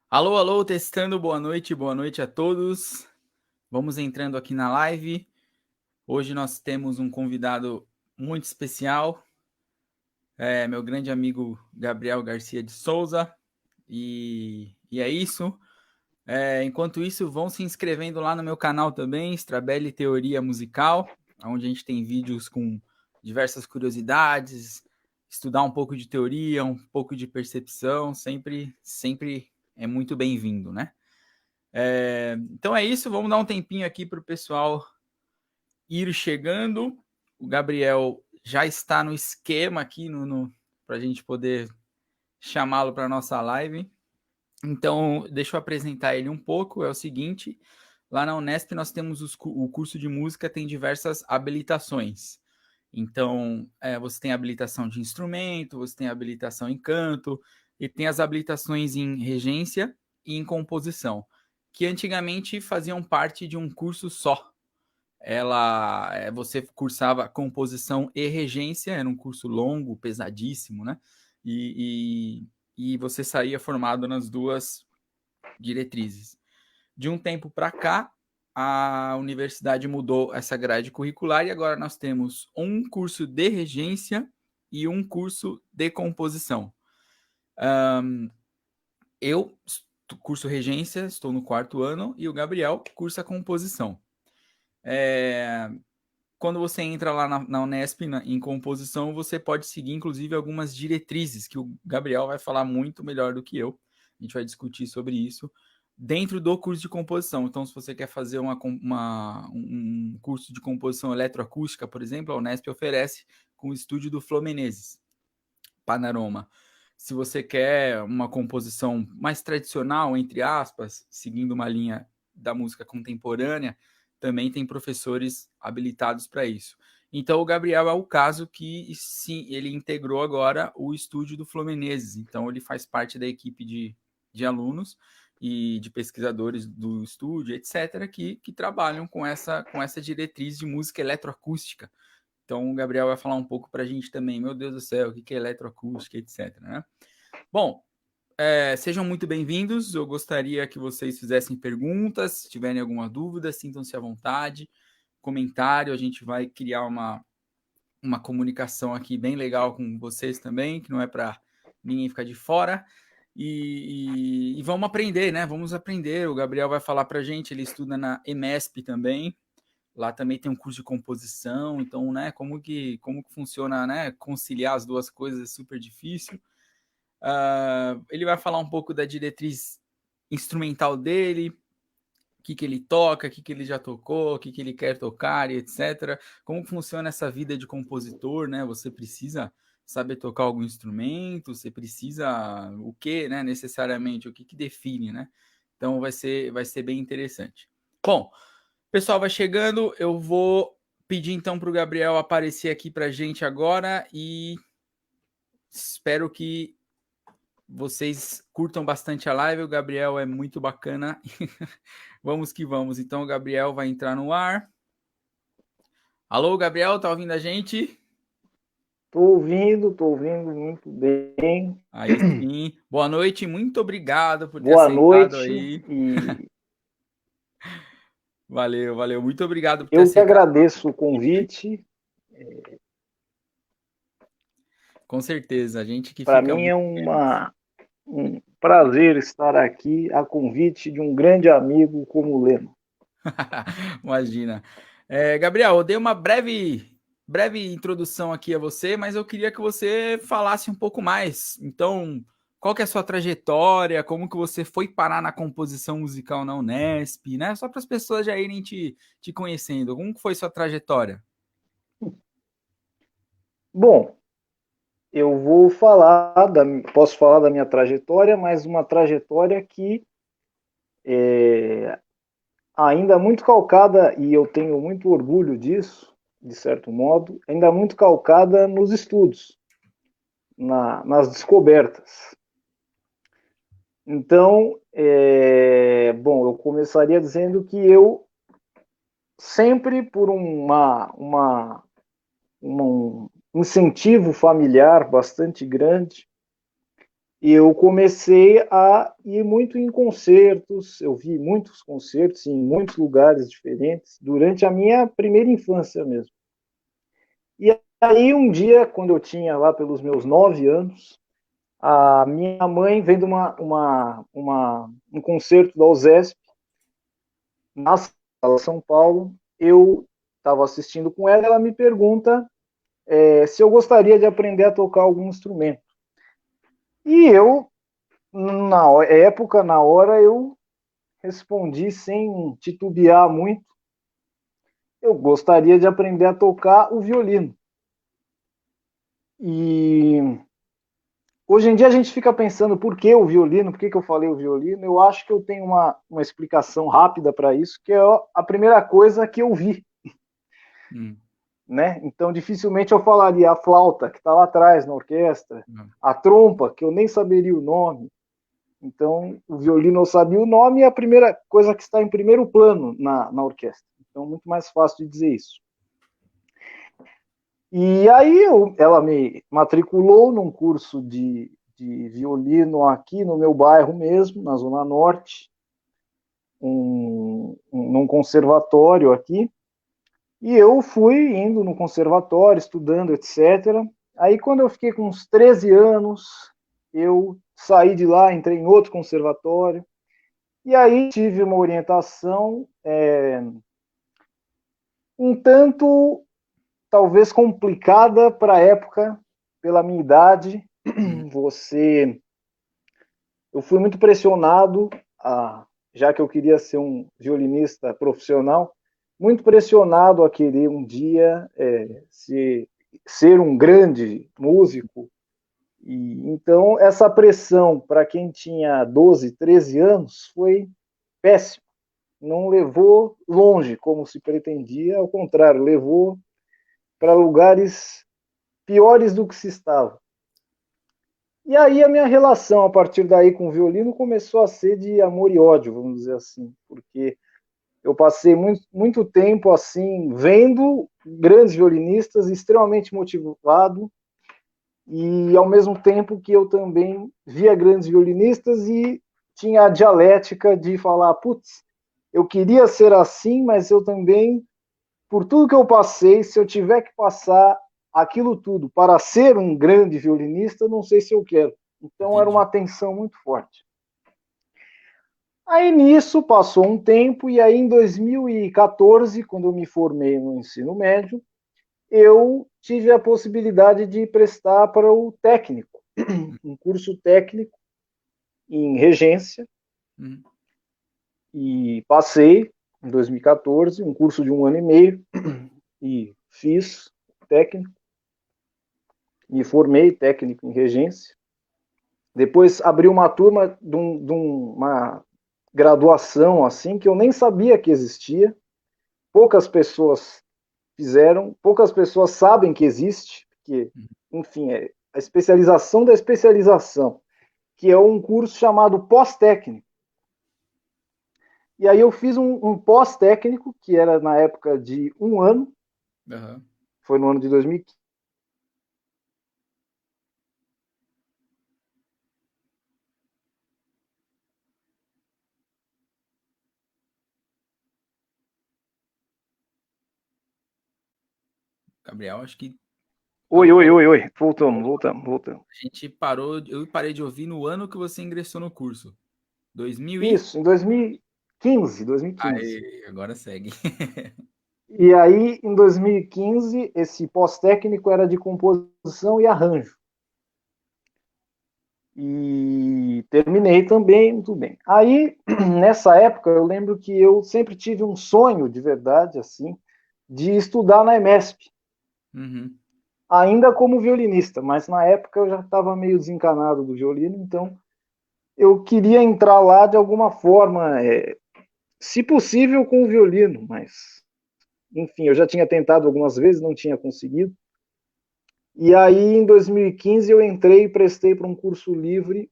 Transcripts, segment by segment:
Alô, alô, testando, boa noite a todos. Vamos entrando aqui na live. Hoje nós temos um convidado muito especial, meu grande amigo Gabriel Garcia de Souza. E é isso. Enquanto isso, vão se inscrevendo lá no meu canal também, Strabelli Teoria Musical, onde a gente tem vídeos com diversas curiosidades, estudar um pouco de teoria, um pouco de percepção, sempre é muito bem-vindo, né? Então é isso, vamos dar um tempinho aqui para o pessoal ir chegando. O Gabriel já está no esquema aqui para a gente poder chamá-lo para a nossa live. Então, deixa eu apresentar ele um pouco. É o seguinte, lá na Unesp nós temos o curso de música, tem diversas habilitações. Então, você tem habilitação de instrumento, você tem habilitação em canto, e tem as habilitações em regência e em composição, que antigamente faziam parte de um curso só. Você cursava composição e regência, era um curso longo, pesadíssimo, né? E você saía formado nas duas diretrizes. De um tempo para cá, a universidade mudou essa grade curricular e agora nós temos um curso de regência e um curso de composição. Eu curso regência, estou no 4º ano, e o Gabriel cursa composição. Quando você entra lá na Unesp, em composição, você pode seguir, inclusive, algumas diretrizes, que o Gabriel vai falar muito melhor do que eu. A gente vai discutir sobre isso dentro do curso de composição. Então, se você quer fazer um curso de composição eletroacústica, por exemplo, a Unesp oferece com o estúdio do Flor Menezes, Panorama. Se você quer uma composição mais tradicional, entre aspas, seguindo uma linha da música contemporânea, também tem professores habilitados para isso. Então, o Gabriel é o caso que, sim, ele integrou agora o estúdio do Flor Menezes. Então, ele faz parte da equipe de alunos e de pesquisadores do estúdio, etc., que trabalham com essa diretriz de música eletroacústica. Então, o Gabriel vai falar um pouco para a gente também. Meu Deus do céu, o que é eletroacústica, etc., né? Bom, sejam muito bem-vindos. Eu gostaria que vocês fizessem perguntas. Se tiverem alguma dúvida, sintam-se à vontade. Comentário, a gente vai criar uma comunicação aqui bem legal com vocês também, que não é para ninguém ficar de fora. E vamos aprender, né? Vamos aprender. O Gabriel vai falar para a gente, ele estuda na EMESP também. Lá também tem um curso de composição, então, né, como que funciona, né, conciliar as duas coisas é super difícil. Ele vai falar um pouco da diretriz instrumental dele, o que ele toca, o que ele já tocou, o que ele quer tocar, e etc. Como funciona essa vida de compositor, né? Você precisa saber tocar algum instrumento, você precisa o que, né, necessariamente, o que define, né? Então vai ser bem interessante. Bom, o pessoal vai chegando, eu vou pedir então para o Gabriel aparecer aqui para a gente agora e espero que vocês curtam bastante a live. O Gabriel é muito bacana. Vamos que vamos. Então o Gabriel vai entrar no ar. Alô, Gabriel, tá ouvindo a gente? Tô ouvindo muito bem. Aí sim. Boa noite, muito obrigado por ter Boa aceitado noite aí. e Valeu, valeu. Muito obrigado por ter eu que aceitado. agradeço o convite. Com certeza, a gente que Para fica mim muito é feliz. um prazer estar aqui a convite de um grande amigo como o Leno. Imagina. Gabriel, eu dei uma breve introdução aqui a você, mas eu queria que você falasse um pouco mais. Então, qual que é a sua trajetória? Como que você foi parar na composição musical na Unesp, né? Só para as pessoas já irem te conhecendo. Como que foi sua trajetória? Bom, posso falar da minha trajetória, mas uma trajetória que é ainda muito calcada, e eu tenho muito orgulho disso, de certo modo, ainda muito calcada nos estudos, nas descobertas. Então, bom, eu começaria dizendo que eu sempre por um incentivo familiar bastante grande, eu comecei a ir muito em concertos, eu vi muitos concertos em muitos lugares diferentes, durante a minha primeira infância mesmo. E aí, um dia, quando eu tinha lá pelos meus 9 anos, a minha mãe vendo um concerto da OSESP, na sala São Paulo, eu estava assistindo com ela, ela me pergunta se eu gostaria de aprender a tocar algum instrumento. E eu, na época, na hora, eu respondi sem titubear muito, eu gostaria de aprender a tocar o violino. E hoje em dia a gente fica pensando por que o violino, por que eu falei o violino. Eu acho que eu tenho uma explicação rápida para isso, que é a primeira coisa que eu vi. Né? Então, dificilmente eu falaria a flauta, que está lá atrás na orquestra, a trompa, que eu nem saberia o nome. Então, o violino eu sabia o nome e é a primeira coisa que está em primeiro plano na orquestra. Então, muito mais fácil de dizer isso. E aí ela me matriculou num curso de violino aqui no meu bairro mesmo, na Zona Norte, num conservatório aqui. E eu fui indo no conservatório, estudando, etc. Aí, quando eu fiquei com uns 13 anos, eu saí de lá, entrei em outro conservatório. E aí tive uma orientação um tanto, talvez, complicada para a época, pela minha idade. Eu fui muito pressionado, já que eu queria ser um violinista profissional, muito pressionado a querer um dia ser um grande músico. E então essa pressão para quem tinha 12, 13 anos foi péssima. Não levou longe como se pretendia, ao contrário, levou para lugares piores do que se estava. E aí a minha relação a partir daí com o violino começou a ser de amor e ódio, vamos dizer assim, porque eu passei muito tempo assim vendo grandes violinistas, extremamente motivado, e ao mesmo tempo que eu também via grandes violinistas e tinha a dialética de falar, putz, eu queria ser assim, mas eu também, por tudo que eu passei, se eu tiver que passar aquilo tudo para ser um grande violinista, não sei se eu quero. Então Entendi. Era uma tensão muito forte. Aí nisso passou um tempo, e aí em 2014, quando eu me formei no ensino médio, eu tive a possibilidade de prestar para o técnico, um curso técnico em regência, e passei em 2014, um curso de 1 ano e meio, e fiz técnico, me formei técnico em regência. Depois abri uma turma de uma graduação assim que eu nem sabia que existia. Poucas pessoas fizeram, poucas pessoas sabem que existe, porque, enfim, é a especialização da especialização, que é um curso chamado pós-técnico. E aí eu fiz um pós-técnico, que era na época de 1 ano, foi no ano de 2015. Gabriel, acho que... Oi. Voltamos. A gente parou, eu parei de ouvir no ano que você ingressou no curso. 2000 Isso, em 2015. Aí, agora segue. E aí, em 2015, esse pós-técnico era de composição e arranjo. E terminei também, muito bem. Aí, nessa época, eu lembro que eu sempre tive um sonho, de verdade, assim, de estudar na EMESP. Ainda como violinista, mas na época eu já estava meio desencanado do violino, então eu queria entrar lá de alguma forma, se possível com o violino, mas enfim, eu já tinha tentado algumas vezes, não tinha conseguido. E aí, em 2015, eu entrei e prestei para um curso livre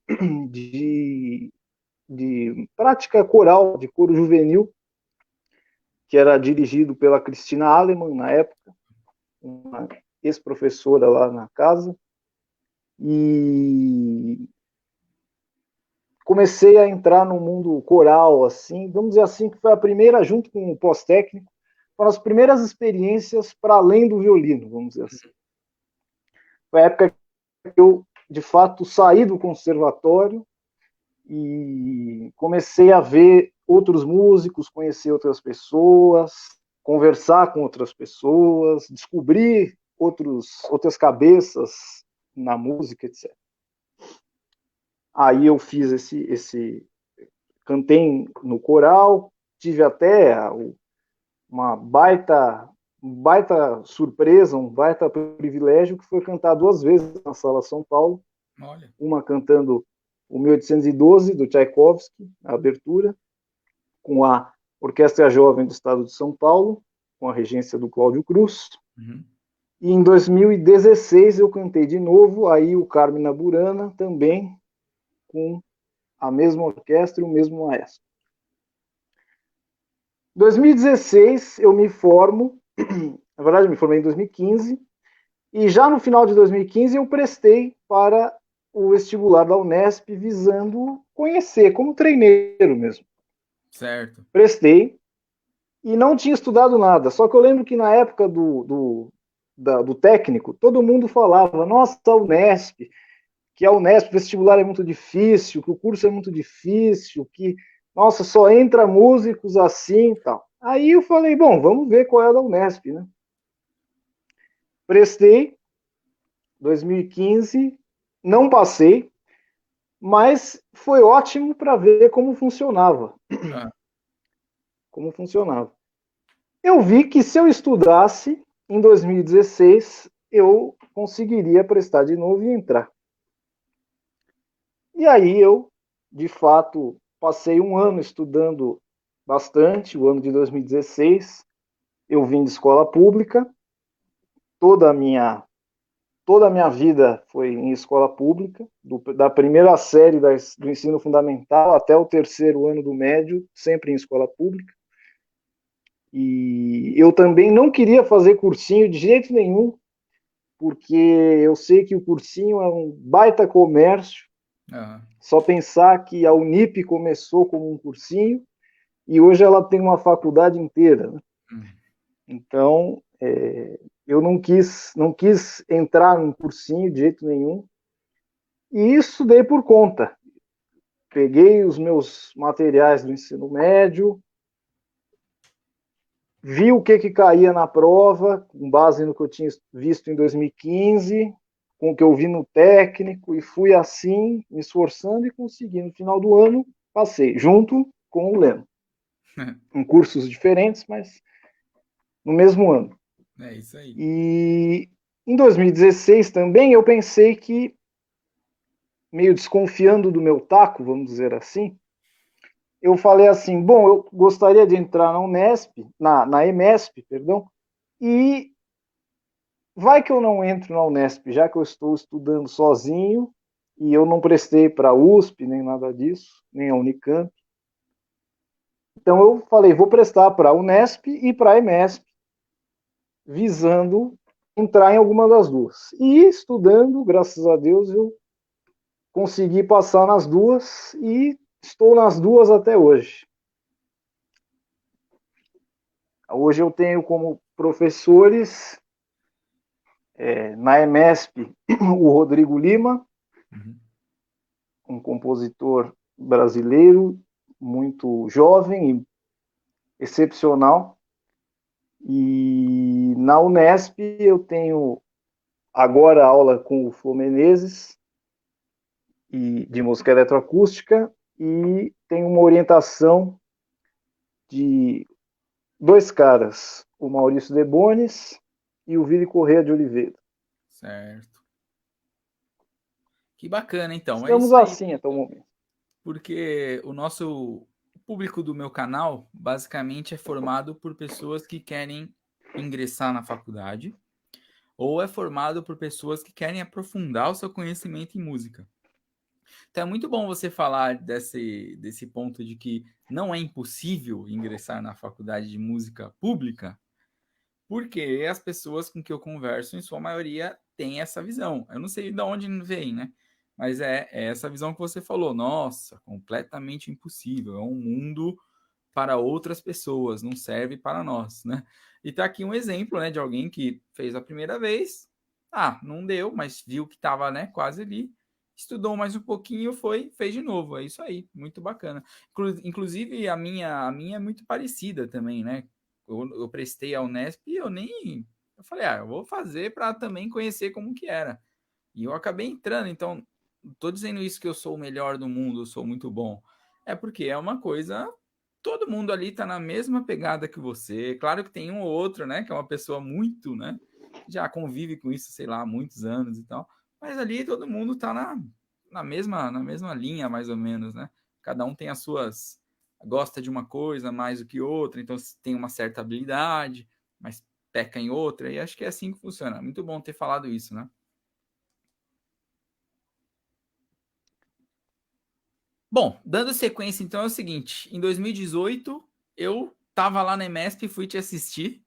de prática coral, de coro juvenil, que era dirigido pela Cristina Alemann, na época, uma ex-professora lá na casa. E comecei a entrar no mundo coral, assim, vamos dizer assim, que foi a primeira, junto com o pós-técnico, foram as primeiras experiências para além do violino, vamos dizer assim. Foi a época que eu, de fato, saí do conservatório e comecei a ver outros músicos, conhecer outras pessoas, conversar com outras pessoas, descobrir outras cabeças na música, etc. Aí eu fiz cantei no coral, tive até uma baita surpresa, um baita privilégio, que foi cantar 2 vezes na Sala São Paulo. Olha. Uma cantando o 1812, do Tchaikovsky, a abertura, com a Orquestra Jovem do Estado de São Paulo, com a regência do Cláudio Cruz. Uhum. E em 2016 eu cantei de novo, aí o Carmina Burana, também com a mesma orquestra e o mesmo maestro. Em 2016 eu me formo, na verdade eu me formei em 2015, e já no final de 2015 eu prestei para o vestibular da Unesp, visando conhecer, como treineiro mesmo. Certo. Prestei e não tinha estudado nada, só que eu lembro que na época do técnico, todo mundo falava, nossa, a Unesp, que a Unesp, o vestibular é muito difícil, que o curso é muito difícil, que, nossa, só entra músicos assim e tal. Aí eu falei, bom, vamos ver qual é a da Unesp, né? Prestei, 2015, não passei, mas foi ótimo para ver como funcionava. Ah. Como funcionava. Eu vi que se eu estudasse, em 2016, eu conseguiria prestar de novo e entrar. E aí eu, de fato, passei um ano estudando bastante, o ano de 2016. Eu vim de escola pública, toda a minha vida foi em escola pública, da primeira série do ensino fundamental até o 3º ano do médio, sempre em escola pública. E eu também não queria fazer cursinho de jeito nenhum, porque eu sei que o cursinho é um baita comércio. Uhum. Só pensar que a Unip começou como um cursinho e hoje ela tem uma faculdade inteira, né? Então, eu não quis entrar num cursinho de jeito nenhum, e estudei por conta. Peguei os meus materiais do ensino médio, vi o que caía na prova, com base no que eu tinha visto em 2015, com o que eu vi no técnico, e fui assim, me esforçando e consegui. No final do ano, passei, junto com o Leno. Em cursos diferentes, mas no mesmo ano. É isso aí. E em 2016 também eu pensei que, meio desconfiando do meu taco, vamos dizer assim, eu falei assim, bom, eu gostaria de entrar na Unesp, na EMESP, perdão, e vai que eu não entro na Unesp, já que eu estou estudando sozinho e eu não prestei para a USP, nem nada disso, nem a Unicamp. Então eu falei, vou prestar para a Unesp e para a EMESP, visando entrar em alguma das duas. E estudando, graças a Deus, eu consegui passar nas duas e estou nas duas até hoje. Hoje eu tenho como professores na EMESP o Rodrigo Lima, um compositor brasileiro muito jovem e excepcional. E na Unesp eu tenho agora aula com o Flô Menezes, de música eletroacústica, e tenho uma orientação de 2 caras, o Maurício Debonis e o Vili Corrêa de Oliveira. Certo. Que bacana, então. É Estamos isso aí. assim até o momento. Porque o público do meu canal basicamente é formado por pessoas que querem ingressar na faculdade ou é formado por pessoas que querem aprofundar o seu conhecimento em música. Então é muito bom você falar desse ponto de que não é impossível ingressar na faculdade de música pública, porque as pessoas com que eu converso, em sua maioria, têm essa visão. Eu não sei de onde vem, né? Mas é essa visão que você falou. Nossa, completamente impossível. É um mundo para outras pessoas, não serve para nós, né? E tá aqui um exemplo, né, de alguém que fez a primeira vez, não deu, mas viu que estava, né, quase ali, estudou mais um pouquinho, fez de novo, é isso aí, muito bacana. Inclusive a minha é muito parecida também, né? Eu prestei a Unesp e eu falei, eu vou fazer para também conhecer como que era. E eu acabei entrando, então, não tô dizendo isso que eu sou o melhor do mundo, eu sou muito bom. É porque é uma coisa, todo mundo ali tá na mesma pegada que você. Claro que tem um ou outro, né, que é uma pessoa muito, né, já convive com isso, sei lá, há muitos anos e tal. Mas ali todo mundo tá na mesma linha, mais ou menos, né? Cada um tem as suas, gosta de uma coisa mais do que outra, então tem uma certa habilidade, mas peca em outra, e acho que é assim que funciona. Muito bom ter falado isso, né? Bom, dando sequência, então é o seguinte: em 2018, eu tava lá na EMESP e fui te assistir.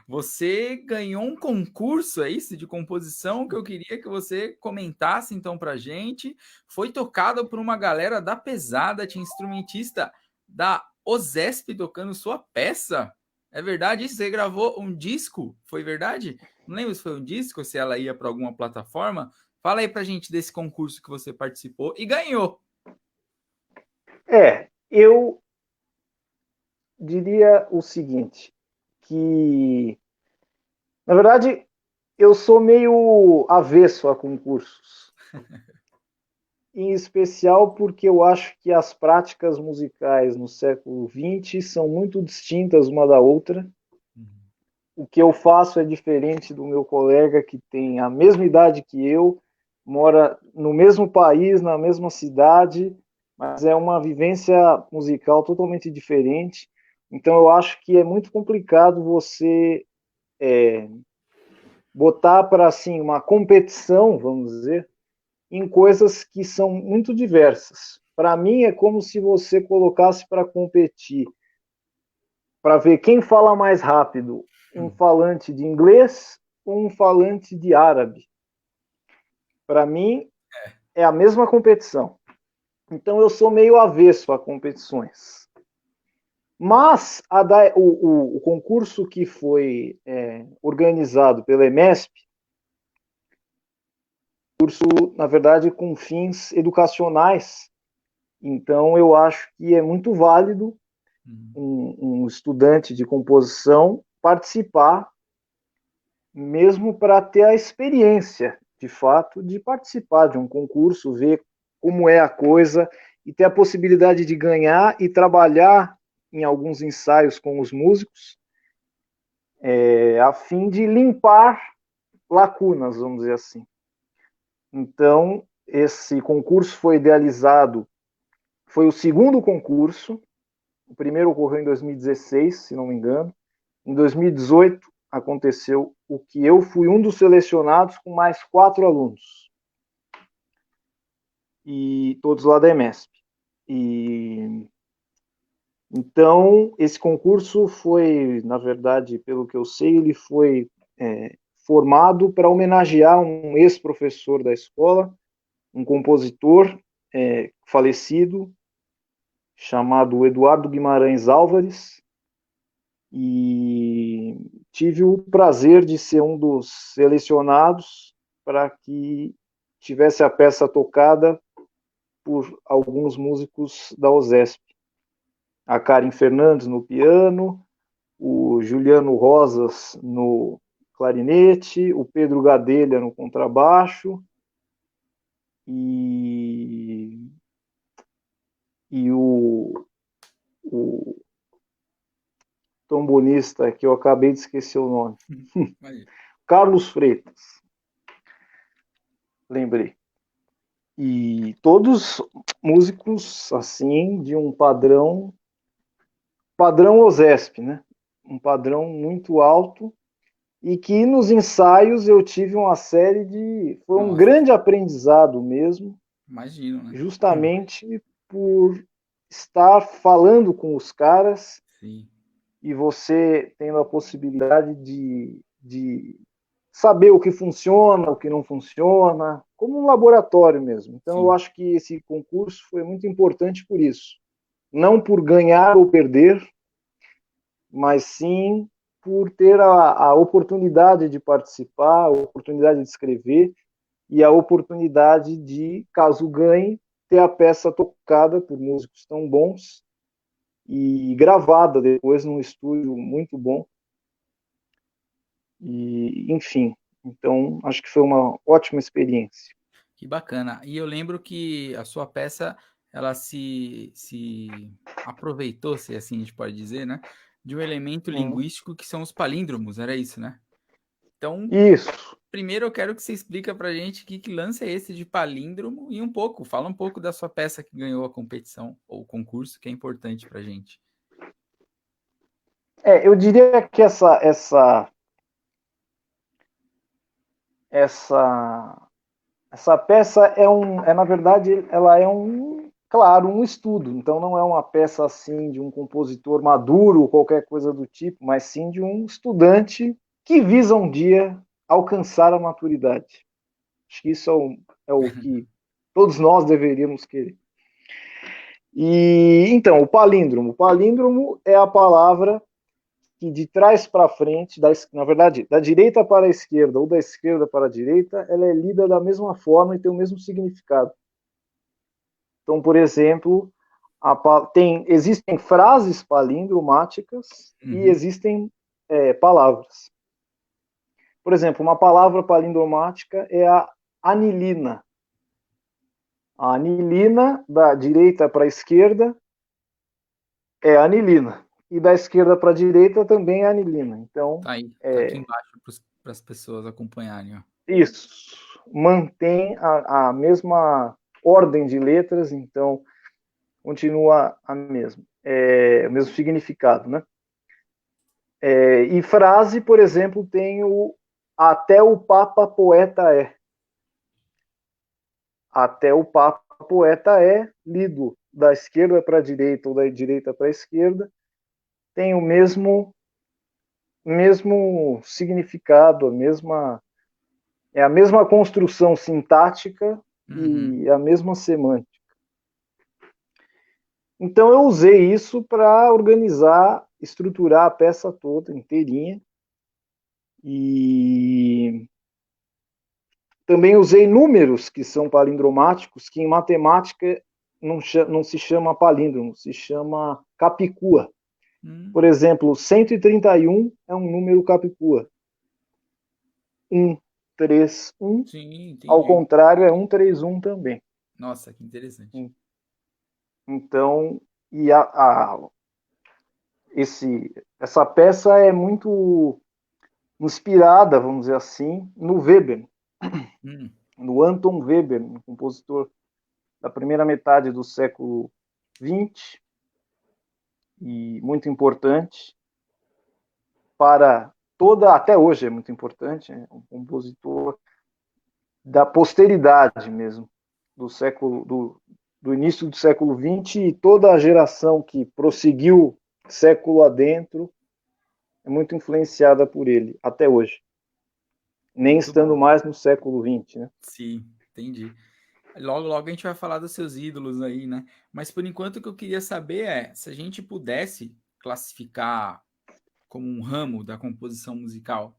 Você ganhou um concurso, é isso, de composição que eu queria que você comentasse então pra gente. Foi tocado por uma galera da pesada, tinha instrumentista da OSESP tocando sua peça. É verdade isso? Você gravou um disco? Foi verdade? Não lembro se foi um disco, se ela ia para alguma plataforma. Fala aí pra gente desse concurso que você participou e ganhou. Eu diria o seguinte, que, na verdade, eu sou meio avesso a concursos, em especial porque eu acho que as práticas musicais no século XX são muito distintas uma da outra. O que eu faço é diferente do meu colega que tem a mesma idade que eu, mora no mesmo país, na mesma cidade, mas é uma vivência musical totalmente diferente. Então eu acho que é muito complicado você botar para assim uma competição, vamos dizer, em coisas que são muito diversas. Para mim é como se você colocasse para competir, para ver quem fala mais rápido, um falante de inglês ou um falante de árabe. Para mim é a mesma competição. Então eu sou meio avesso a competições. Mas o concurso que foi organizado pela EMESP, curso, na verdade, com fins educacionais. Então, eu acho que é muito válido um estudante de composição participar, mesmo para ter a experiência, de fato, de participar de um concurso, ver como é a coisa e ter a possibilidade de ganhar e trabalhar em alguns ensaios com os músicos, a fim de limpar lacunas, vamos dizer assim. Então, esse concurso foi idealizado, foi o segundo concurso, o primeiro ocorreu em 2016, se não me engano. Em 2018 aconteceu o que eu fui um dos selecionados com mais 4 alunos, e todos lá da EMESP. E então esse concurso foi, na verdade, pelo que eu sei, ele foi formado para homenagear um ex-professor da escola, um compositor falecido, chamado Eduardo Guimarães Álvares, e tive o prazer de ser um dos selecionados para que tivesse a peça tocada por alguns músicos da OSESP. A Karen Fernandes no piano, o Juliano Rosas no clarinete, o Pedro Gadelha no contrabaixo e, e o trombonista que eu acabei de esquecer o nome. Carlos Freitas, lembrei. E todos músicos assim de um padrão OSESP, né? Um padrão muito alto e que nos ensaios eu tive uma série de, foi um Nossa, grande aprendizado mesmo, imagino, né? justamente por estar falando com os caras Sim. e você tendo a possibilidade de saber o que funciona, o que não funciona, como um laboratório mesmo. Então, eu Sim. acho que esse concurso foi muito importante por isso. Não por ganhar ou perder, mas sim por ter a oportunidade de participar, a oportunidade de escrever e a oportunidade de, caso ganhe, ter a peça tocada por músicos tão bons e gravada depois num estúdio muito bom. E, enfim, então acho que foi uma ótima experiência. Que bacana. E eu lembro que a sua peça, ela se aproveitou, se assim a gente pode dizer, né? De um elemento linguístico que são os palíndromos, era isso, né? Então, Isso. primeiro eu quero que você explique pra gente que lance é esse de palíndromo e fala um pouco da sua peça que ganhou a competição ou o concurso, que é importante pra gente. Eu diria que essa, essa peça na verdade, ela é claro, um estudo. Então, não é uma peça assim de um compositor maduro ou qualquer coisa do tipo, mas sim de um estudante que visa um dia alcançar a maturidade. Acho que isso é o que todos nós deveríamos querer. E então, o palíndromo. O palíndromo é a palavra que de trás para frente, na verdade, da direita para a esquerda ou da esquerda para a direita, ela é lida da mesma forma e tem o mesmo significado. Então, por exemplo, existem frases palindromáticas e Uhum. existem palavras. Por exemplo, uma palavra palindromática é a anilina. A anilina, da direita para a esquerda, é anilina. E da esquerda para a direita também é anilina. Então, Tá aí, tá aqui embaixo para as pessoas acompanharem, ó. isso mantém a mesma ordem de letras, então continua a mesma, o mesmo significado, né? E frase, por exemplo, tem o até o Papa poeta é. Até o Papa poeta é, lido da esquerda para a direita ou da direita para a esquerda, tem o mesmo significado, é a mesma construção sintática Uhum. e a mesma semântica. Então eu usei isso para organizar, estruturar a peça toda inteirinha. E também usei números que são palindromáticos, que em matemática não se chama palíndromo, se chama capicua. Por Hum, exemplo, 131 é um número capicua. 131, sim, ao entendi. contrário, é 131 também. Nossa, que interessante. Então, e essa peça é muito inspirada, vamos dizer assim, no Weber, Hum, no Anton Weber, um compositor da primeira metade do século XX e muito importante para até hoje é muito importante, é um compositor da posteridade mesmo, do início do século XX e toda a geração que prosseguiu século adentro é muito influenciada por ele até hoje, nem muito estando bom. mais no século XX, né? Sim, entendi. Logo, logo a gente vai falar dos seus ídolos aí, né? Mas por enquanto o que eu queria saber é se a gente pudesse classificar como um ramo da composição musical,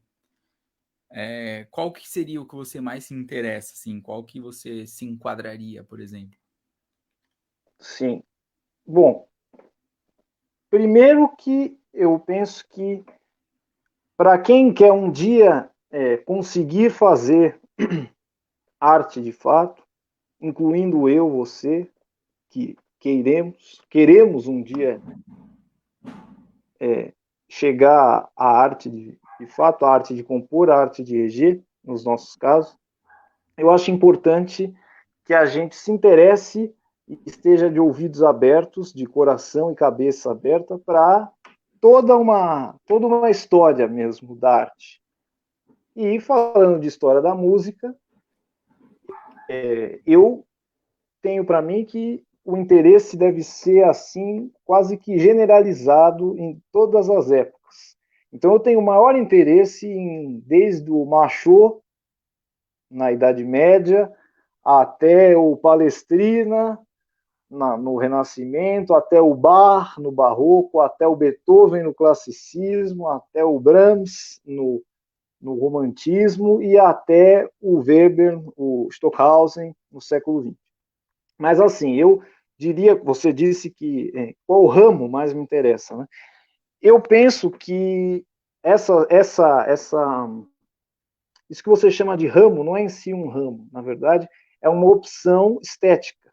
qual que seria o que você mais se interessa, assim? Qual que você se enquadraria, por exemplo? Sim. Bom, primeiro que eu penso que para quem quer um dia conseguir fazer arte de fato, incluindo eu, você, que queremos um dia chegar à arte de fato, a arte de compor, a arte de reger, nos nossos casos, eu acho importante que a gente se interesse e esteja de ouvidos abertos, de coração e cabeça aberta para toda uma história mesmo da arte. E falando de história da música, eu tenho para mim que o interesse deve ser assim quase que generalizado em todas as épocas. Então eu tenho maior interesse desde o Machot, na Idade Média, até o Palestrina, no Renascimento, até o Bach, no Barroco, até o Beethoven, no Classicismo, até o Brahms, no Romantismo, e até o Weber, o Stockhausen, no século XX. Mas assim, eu diria, você disse que qual ramo mais me interessa, né? Eu penso que isso que você chama de ramo não é em si um ramo, na verdade, é uma opção estética,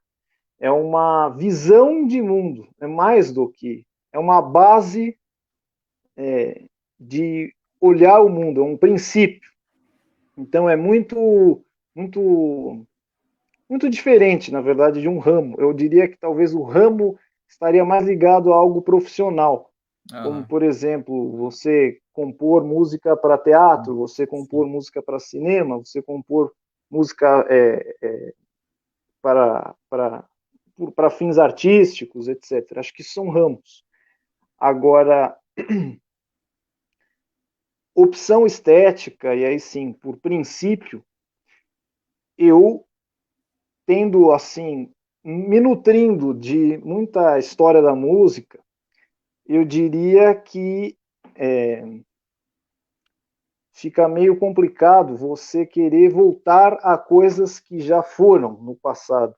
é uma visão de mundo, é mais do que, é uma base de olhar o mundo, é um princípio. Então é muito, muito diferente, na verdade, de um ramo. Eu diria que talvez o ramo estaria mais ligado a algo profissional, como, Aham. por exemplo, você compor música para teatro, você compor música para cinema, você compor música para fins artísticos, etc. Acho que são ramos. Agora, opção estética, e aí sim, por princípio, eu tendo assim, me nutrindo de muita história da música, eu diria que fica meio complicado você querer voltar a coisas que já foram no passado.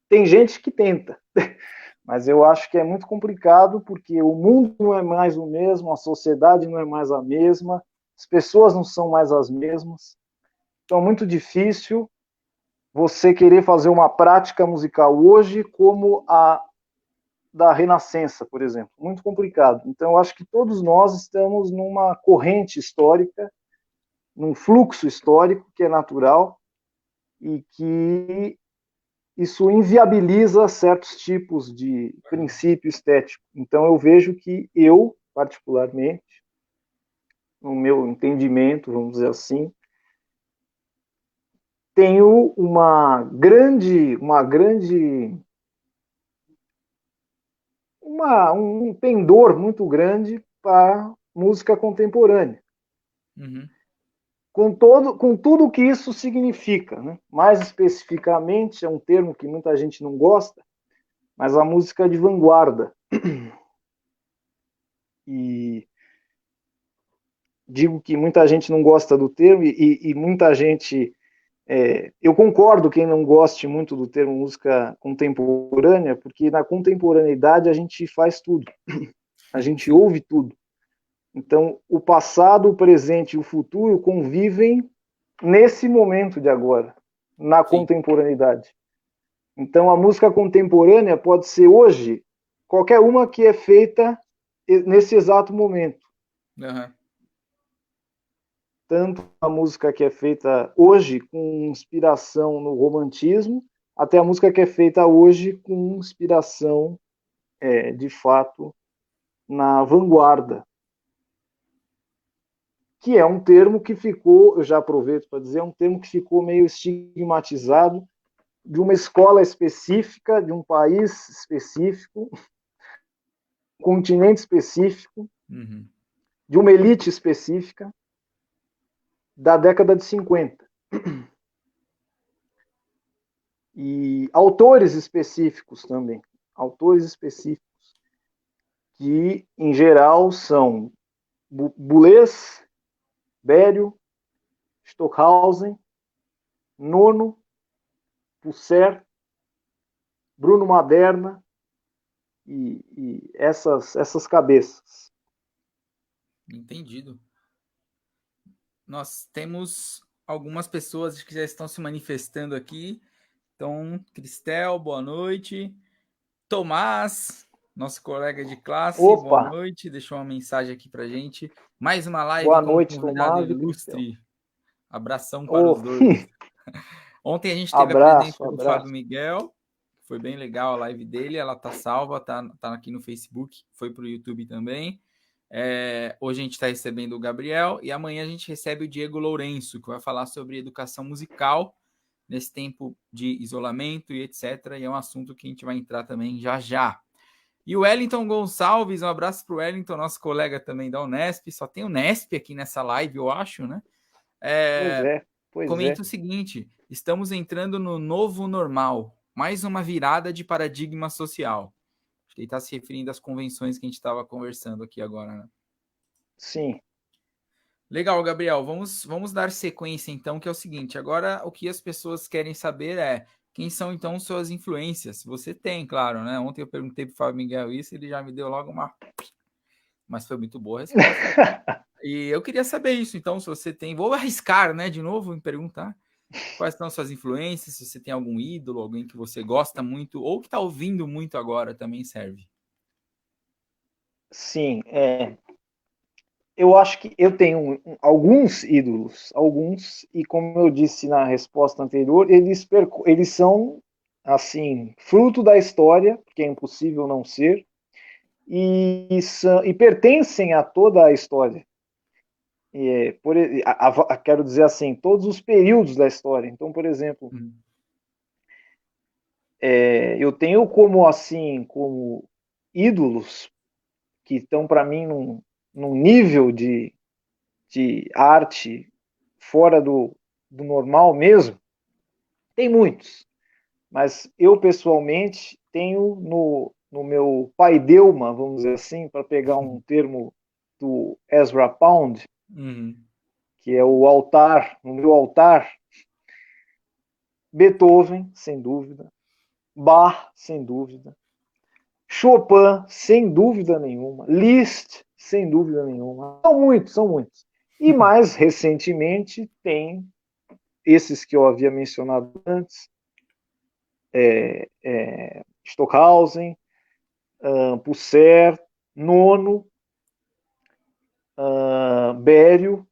Tem gente que tenta, mas eu acho que é muito complicado porque o mundo não é mais o mesmo, a sociedade não é mais a mesma, as pessoas não são mais as mesmas. Então é muito difícil você querer fazer uma prática musical hoje como a da Renascença, por exemplo. Muito complicado. Então eu acho que todos nós estamos numa corrente histórica, num fluxo histórico que é natural e que isso inviabiliza certos tipos de princípio estético. Então eu vejo que eu, particularmente, no meu entendimento, vamos dizer assim, tenho um pendor muito grande para música contemporânea. Uhum. Com tudo o que isso significa. Né? Mais especificamente, é um termo que muita gente não gosta, mas a música de vanguarda. E digo que muita gente não gosta do termo e muita gente. Eu concordo quem não goste muito do termo música contemporânea, porque na contemporaneidade a gente faz tudo, a gente Sim. ouve tudo. Então, o passado, o presente e o futuro convivem nesse momento de agora, na Sim. contemporaneidade. Então, a música contemporânea pode ser hoje qualquer uma que é feita nesse exato momento. Aham. Tanto a música que é feita hoje com inspiração no romantismo, até a música que é feita hoje com inspiração, de fato, na vanguarda, que é um termo que ficou, eu já aproveito para dizer, é um termo que ficou meio estigmatizado de uma escola específica, de um país específico, um continente específico, Uhum. de uma elite específica da década de 50. E autores específicos também, autores específicos, que em geral são Boulez, Berio, Stockhausen, Nono, Pousser, Bruno Maderna e essas cabeças. Entendido. Nós temos algumas pessoas que já estão se manifestando aqui. Então, Cristel, boa noite. Tomás, nosso colega de classe, boa Opa, noite. Deixou uma mensagem aqui pra gente. Mais uma live boa com um noite, convidado Tomás e Cristel. ilustre. Abração para Oh, os dois. Ontem a gente teve a abraço, presença do Fábio abraço. Miguel. Foi bem legal a live dele. Ela tá salva, tá aqui no Facebook, foi pro YouTube também. Hoje a gente está recebendo o Gabriel e amanhã a gente recebe o Diego Lourenço, que vai falar sobre educação musical nesse tempo de isolamento e etc. E é um assunto que a gente vai entrar também já já. E o Wellington Gonçalves, um abraço para o Wellington, nosso colega também da Unesp. Só tem o Unesp aqui nessa live, eu acho, né? Pois é. Comenta o seguinte: estamos entrando no novo normal, mais uma virada de paradigma social. Acho que ele está se referindo às convenções que a gente estava conversando aqui agora, né? Sim. Legal, Gabriel. Vamos dar sequência, então, que é o seguinte. Agora, o que as pessoas querem saber é quem são, então, suas influências. Você tem, claro, né? Ontem eu perguntei para o Fábio Miguel isso, ele já me deu logo uma... Mas foi muito boa a resposta. E eu queria saber isso, então, se você tem... Vou arriscar, né, de novo, em perguntar. Quais são suas influências? Se você tem algum ídolo, alguém que você gosta muito, ou que está ouvindo muito agora, também serve. Sim, eu acho que eu tenho alguns ídolos, e como eu disse na resposta anterior, eles são, assim, fruto da história, que é impossível não ser, e pertencem a toda a história. Quero dizer assim, todos os períodos da história. Então, por exemplo, eu tenho como ídolos que estão para mim num nível de arte fora do normal mesmo. Tem muitos, mas eu pessoalmente tenho no meu paideuma, vamos dizer assim, para pegar um termo do Ezra Pound, que é o altar, no meu altar, Beethoven, sem dúvida, Bach, sem dúvida, Chopin, sem dúvida nenhuma, Liszt, sem dúvida nenhuma. São muitos, são muitos. E mais recentemente tem esses que eu havia mencionado antes, Stockhausen, Pusser, Nono, Bério,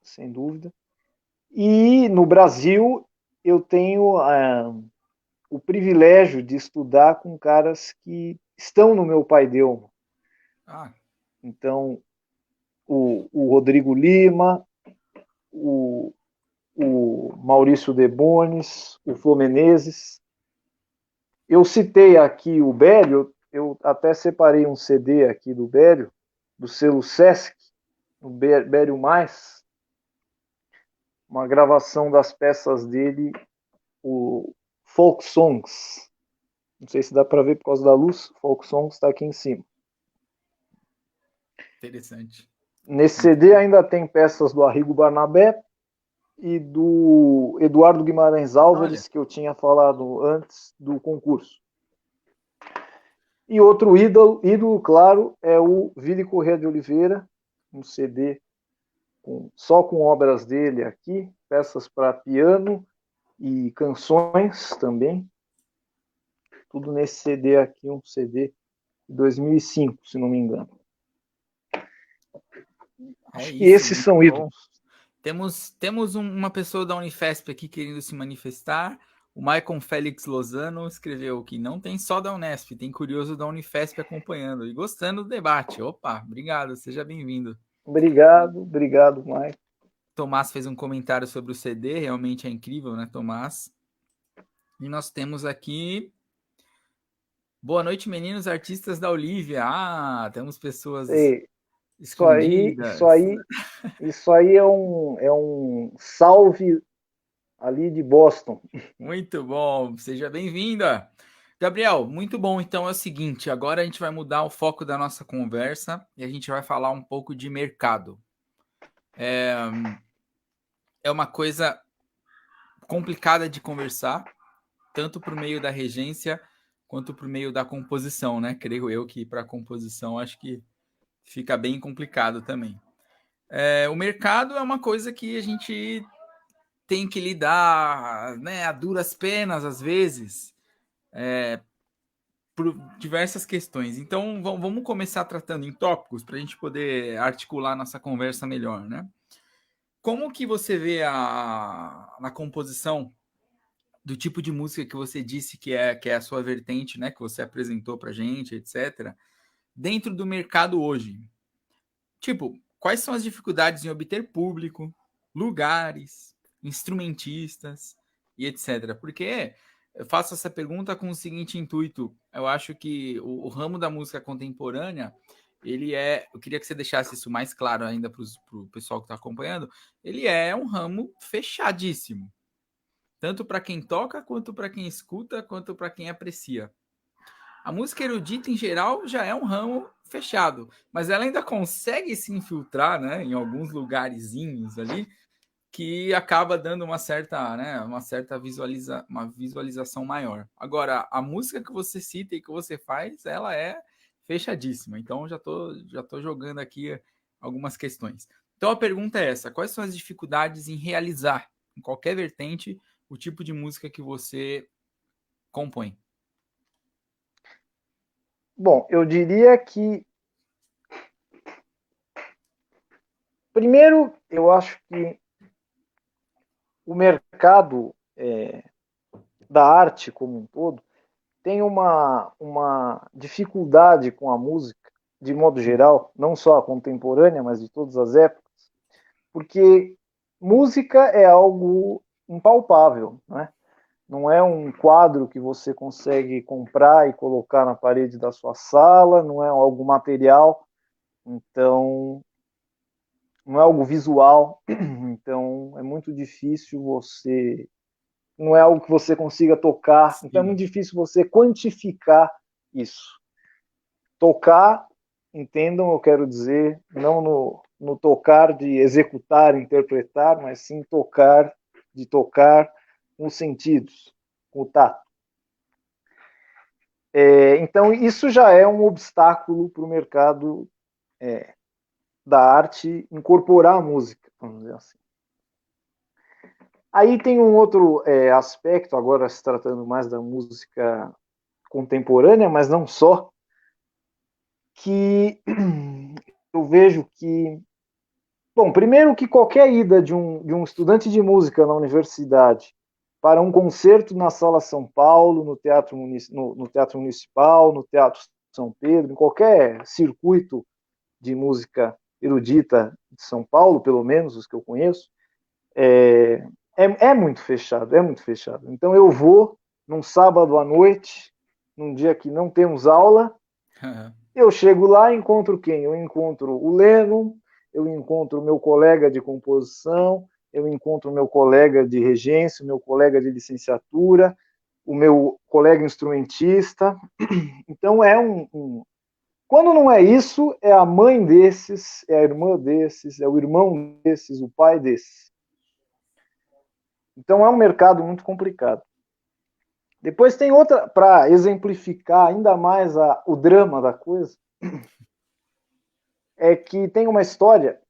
sem dúvida. E no Brasil eu tenho o privilégio de estudar com caras que estão no meu paideuma. Então, o Rodrigo Lima, o Maurício De Bonis, o Flô Menezes. Eu citei aqui o Bério, eu até separei um CD aqui do Bério, do selo Sesc, o Bério Mais, uma gravação das peças dele, o Folk Songs. Não sei se dá para ver por causa da luz, Folk Songs está aqui em cima. Interessante. Nesse CD ainda tem peças do Arrigo Barnabé e do Eduardo Guimarães Álvares, que eu tinha falado antes do concurso. E outro ídolo, claro, é o Vili Corrêa de Oliveira, um CD só com obras dele aqui, peças para piano e canções também. Tudo nesse CD aqui, um CD de 2005, se não me engano. Acho que esses são ídolos. Temos uma pessoa da Unifesp aqui querendo se manifestar. O Maicon Félix Lozano escreveu que não tem só da Unesp, tem curioso da Unifesp acompanhando e gostando do debate. Opa, obrigado, seja bem-vindo. Obrigado, Maicon. Tomás fez um comentário sobre o CD, realmente é incrível, né, Tomás? E nós temos aqui... Boa noite, meninos artistas da Olívia. Temos pessoas escondidas. Isso aí é um salve ali de Boston. Muito bom, seja bem-vinda. Gabriel, muito bom. Então é o seguinte, agora a gente vai mudar o foco da nossa conversa e a gente vai falar um pouco de mercado. É uma coisa complicada de conversar, tanto por meio da regência quanto por meio da composição, né? Creio eu que para a composição acho que fica bem complicado também. O mercado é uma coisa que a gente tem que lidar, né, a duras penas às vezes, por diversas questões. Então, vamos começar tratando em tópicos para a gente poder articular nossa conversa melhor, né? Como que você vê na composição do tipo de música que você disse que é a sua vertente, né? Que você apresentou para a gente, etc. Dentro do mercado hoje? Tipo, quais são as dificuldades em obter público, lugares, instrumentistas e etc. Porque eu faço essa pergunta com o seguinte intuito. eu acho que o ramo da música contemporânea, eu queria que você deixasse isso mais claro ainda para o pessoal que está acompanhando, ele é um ramo fechadíssimo, tanto para quem toca, quanto para quem escuta, quanto para quem aprecia. A música erudita, em geral, já é um ramo fechado, mas ela ainda consegue se infiltrar, né, em alguns lugarzinhos ali, que acaba dando uma certa, né, uma visualização maior. Agora, a música que você cita e que você faz, ela é fechadíssima. Então, já tô jogando aqui algumas questões. Então, a pergunta é essa: quais são as dificuldades em realizar, em qualquer vertente, o tipo de música que você compõe? Bom, eu diria que, primeiro, eu acho que o mercado da arte como um todo tem uma dificuldade com a música, de modo geral, não só a contemporânea, mas de todas as épocas, porque música é algo impalpável, né? Não é um quadro que você consegue comprar e colocar na parede da sua sala, não é algo material, então não é algo visual, então é muito difícil você, não é algo que você consiga tocar, então é Sim. muito difícil você quantificar isso. Tocar, entendam, eu quero dizer, não no tocar de executar, interpretar, mas sim tocar, de tocar com os sentidos, com o tato. Então, isso já é um obstáculo para o mercado da arte incorporar a música, vamos dizer assim. Aí tem um outro aspecto, agora se tratando mais da música contemporânea, mas não só, que eu vejo que, bom, primeiro que qualquer ida de um estudante de música na universidade para um concerto na Sala São Paulo, no Teatro Municipal, no Teatro São Pedro, em qualquer circuito de música erudita de São Paulo, pelo menos os que eu conheço, é muito fechado, é muito fechado. Então eu vou num sábado à noite, num dia que não temos aula, eu chego lá e encontro quem? Eu encontro o Lennon, eu encontro o meu colega de composição, eu encontro o meu colega de regência, o meu colega de licenciatura, o meu colega instrumentista. Então quando não é isso, é a mãe desses, é a irmã desses, é o irmão desses, o pai desses. Então é um mercado muito complicado. Depois tem outra, para exemplificar ainda mais o drama da coisa, é que tem uma história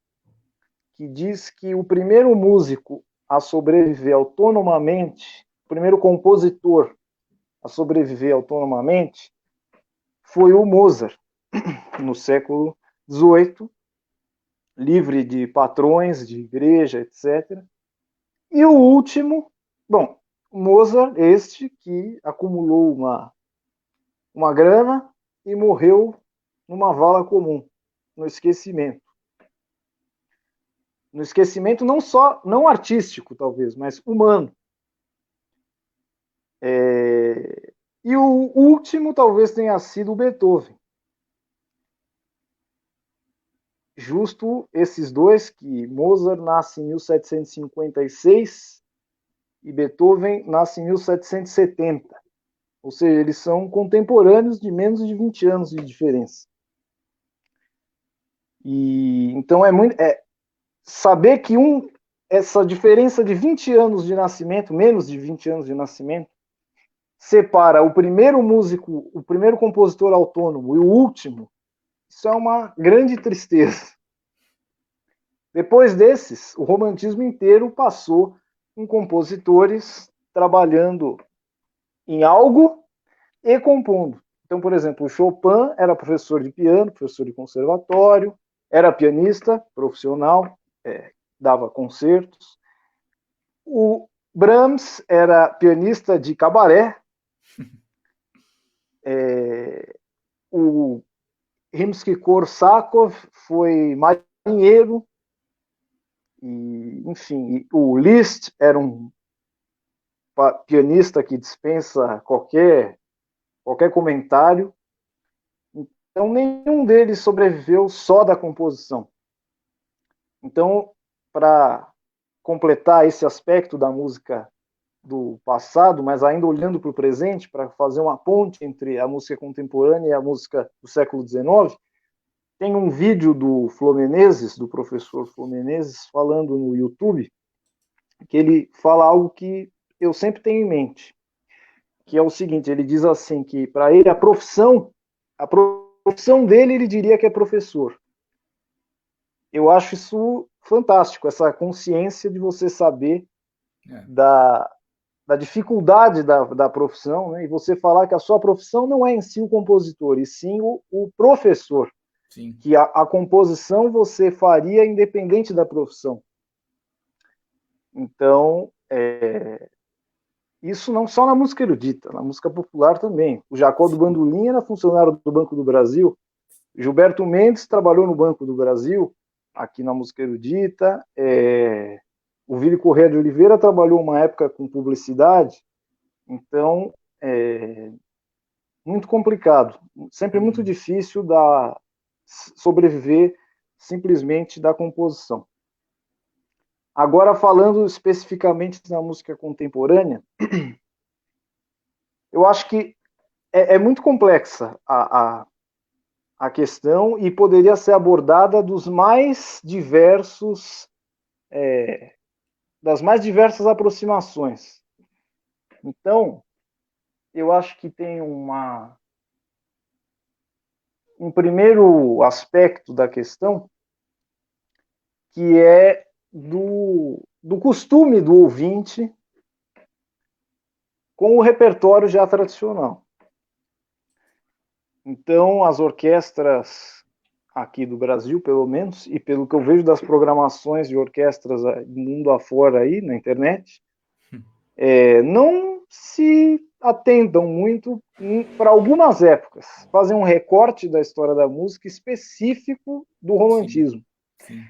que diz que o primeiro músico a sobreviver autonomamente, o primeiro compositor a sobreviver autonomamente, foi o Mozart, no século XVIII, livre de patrões, de igreja, etc. E o último, bom, Mozart, este que acumulou uma grana e morreu numa vala comum, no esquecimento. No esquecimento não só, não artístico talvez, mas humano. E o último talvez tenha sido o Beethoven. Justo esses dois, que Mozart nasce em 1756 e Beethoven nasce em 1770. Ou seja, eles são contemporâneos de menos de 20 anos de diferença. E então saber que essa diferença de 20 anos de nascimento, menos de 20 anos de nascimento, separa o primeiro músico, o primeiro compositor autônomo e o último, isso é uma grande tristeza. Depois desses, o romantismo inteiro passou em compositores trabalhando em algo e compondo. Então, por exemplo, o Chopin era professor de piano, professor de conservatório, era pianista profissional, dava concertos. O Brahms era pianista de cabaré. O Rimsky-Korsakov foi marinheiro. E, enfim, o Liszt era um pianista que dispensa qualquer qualquer comentário. Então, nenhum deles sobreviveu só da composição. Então, para completar esse aspecto da música do passado, mas ainda olhando para o presente, para fazer uma ponte entre a música contemporânea e a música do século XIX, tem um vídeo do Flor Menezes, do professor Flor Menezes, falando no YouTube, que ele fala algo que eu sempre tenho em mente, que é o seguinte, ele diz assim, que para ele a profissão dele, ele diria que é professor. Eu acho isso fantástico, essa consciência de você saber da dificuldade da profissão, né? E você falar que a sua profissão não é em si o compositor, e sim o professor. Sim. Que a composição você faria independente da profissão. Então, isso não só na música erudita, na música popular também. O Jacó do Bandolim era funcionário do Banco do Brasil, Gilberto Mendes trabalhou no Banco do Brasil, aqui na música erudita, o Vili Corrêa de Oliveira trabalhou uma época com publicidade, então, muito complicado, sempre muito difícil sobreviver simplesmente da composição. Agora, falando especificamente da música contemporânea, eu acho que é muito complexa a questão e poderia ser abordada das mais diversas aproximações. Então, eu acho que tem um primeiro aspecto da questão que é do costume do ouvinte com o repertório já tradicional. Então, as orquestras aqui do Brasil, pelo menos, e pelo que eu vejo das programações de orquestras do mundo afora aí, na internet, não se atentam muito para algumas épocas. Fazem um recorte da história da música específico do romantismo. Sim.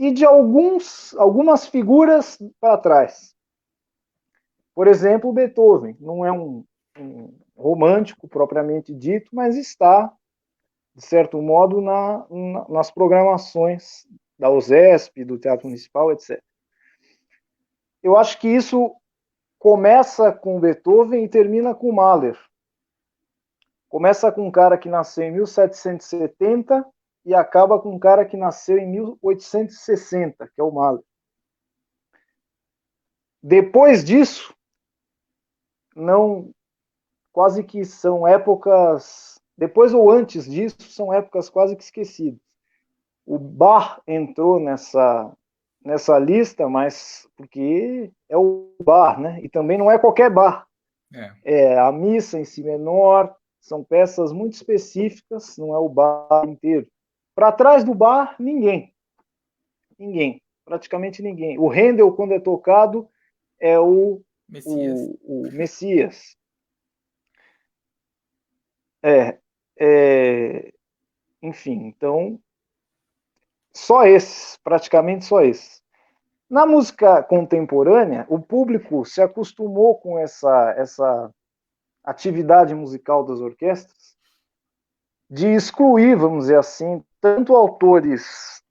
E de algumas figuras para trás. Por exemplo, Beethoven não é um romântico propriamente dito, mas está, de certo modo, nas programações da USESP, do Teatro Municipal, etc. Eu acho que isso começa com Beethoven e termina com Mahler. Começa com um cara que nasceu em 1770 e acaba com um cara que nasceu em 1860, que é o Mahler. Depois disso, quase que são épocas, depois ou antes disso, são épocas quase que esquecidas. O Bach entrou nessa lista, mas porque é o Bach, né? E também não é qualquer Bach. É a missa em si menor, são peças muito específicas, não é o Bach inteiro. Para trás do Bach, ninguém, praticamente ninguém. O Handel, quando é tocado, é o Messias. Enfim, então, praticamente só esses. Na música contemporânea, o público se acostumou com essa atividade musical das orquestras de excluir, vamos dizer assim, tanto autores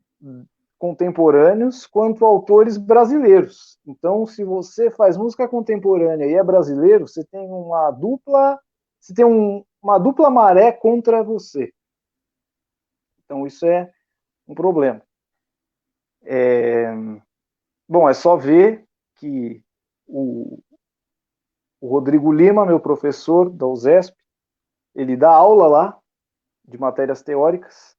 contemporâneos quanto autores brasileiros. Então, se você faz música contemporânea e é brasileiro, você tem uma dupla maré contra você. Então, isso é um problema. Bom, é só ver que o Rodrigo Lima, meu professor da USESP, ele dá aula lá de matérias teóricas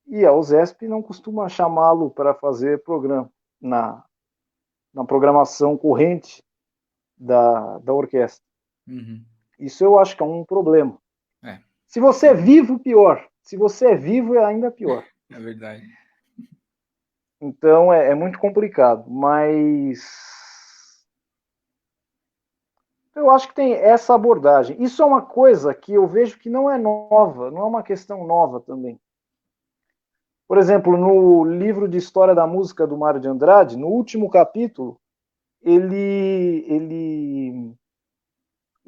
e a USESP não costuma chamá-lo para fazer programa na programação corrente da orquestra. Uhum. Isso eu acho que é um problema. É. Se você é vivo, pior. Se você é vivo, é ainda pior. É verdade. Então é muito complicado, mas eu acho que tem essa abordagem. Isso é uma coisa que eu vejo que não é nova, não é uma questão nova também. Por exemplo, no livro de História da Música do Mário de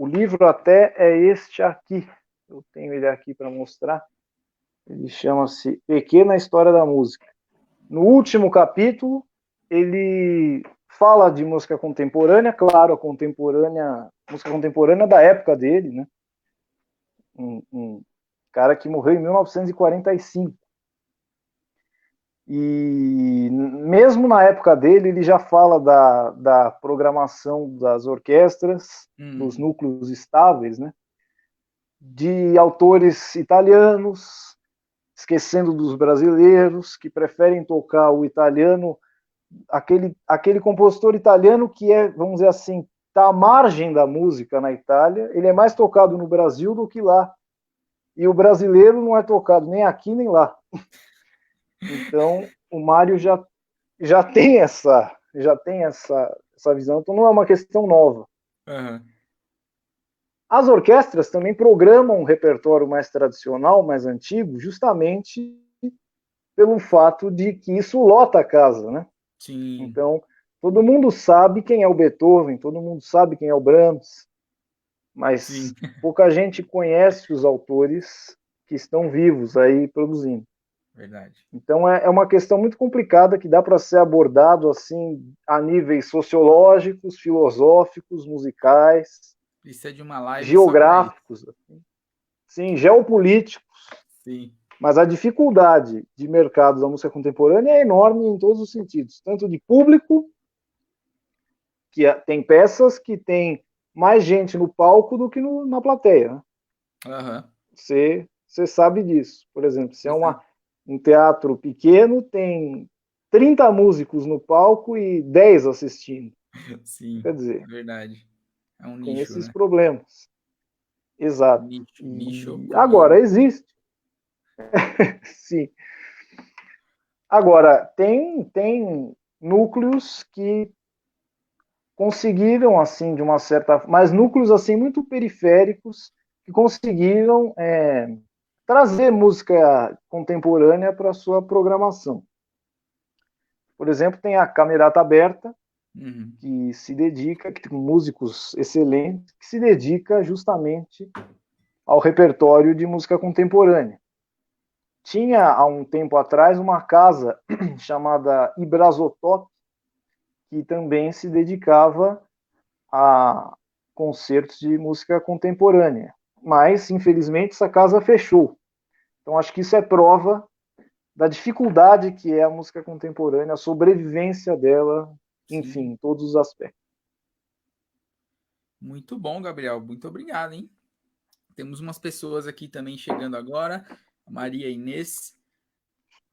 O livro até é este aqui. Eu tenho ele aqui para mostrar. Ele chama-se Pequena História da Música. No último capítulo, ele fala de música contemporânea, claro, música contemporânea da época dele, né? Um cara que morreu em 1945. E mesmo na época dele, ele já fala da programação das orquestras, dos núcleos estáveis, né? De autores italianos, esquecendo dos brasileiros, que preferem tocar o italiano, aquele compositor italiano que é, vamos dizer assim, está à margem da música na Itália, ele é mais tocado no Brasil do que lá. E o brasileiro não é tocado nem aqui nem lá. Então, o Mário já tem essa visão, então não é uma questão nova. Uhum. As orquestras também programam um repertório mais tradicional, mais antigo, justamente pelo fato de que isso lota a casa, né? Sim. Então, todo mundo sabe quem é o Beethoven, todo mundo sabe quem é o Brahms, mas Sim. pouca gente conhece os autores que estão vivos aí produzindo. Verdade. Então é uma questão muito complicada que dá para ser abordado assim a níveis sociológicos, filosóficos, musicais, Precisa de uma live só para isso. geográficos, assim. Sim, geopolíticos. Sim. Mas a dificuldade de mercado da música contemporânea é enorme em todos os sentidos, tanto de público, que tem peças que tem mais gente no palco do que na plateia. Né? Uhum. Você sabe disso. Por exemplo, se é Você um teatro pequeno, tem 30 músicos no palco e 10 assistindo. Sim, Quer dizer, verdade. É um tem nicho, esses né? problemas. Exato. Nicho E agora, problema. existe. Sim. Agora, tem núcleos que conseguiram, assim, de uma certa... Mas núcleos, assim, muito periféricos que conseguiram trazer música contemporânea para a sua programação. Por exemplo, tem a Camerata Aberta, Uhum. que se dedica, que tem músicos excelentes, que se dedica justamente ao repertório de música contemporânea. Tinha, há um tempo atrás, uma casa chamada Ibrazotop, que também se dedicava a concertos de música contemporânea. Mas, infelizmente, essa casa fechou. Então, acho que isso é prova da dificuldade que é a música contemporânea, a sobrevivência dela, enfim, Sim. em todos os aspectos. Muito bom, Gabriel. Muito obrigado, hein? Temos umas pessoas aqui também chegando agora. Maria Inês,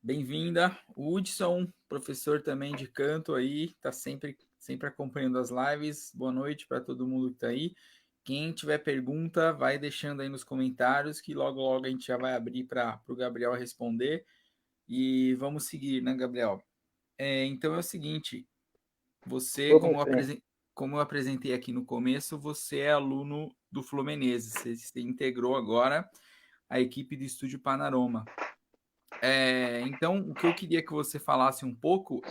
bem-vinda. O Hudson, professor também de canto aí, tá sempre acompanhando as lives. Boa noite para todo mundo que está aí. Quem tiver pergunta, vai deixando aí nos comentários, que logo logo a gente já vai abrir para o Gabriel responder. E vamos seguir, né, Gabriel? Então é o seguinte, você, Estou no tempo. como eu apresentei aqui no começo, você é aluno do Flo Menezes, você se integrou agora à equipe do Estúdio Panorama. Então, o que eu queria que você falasse um pouco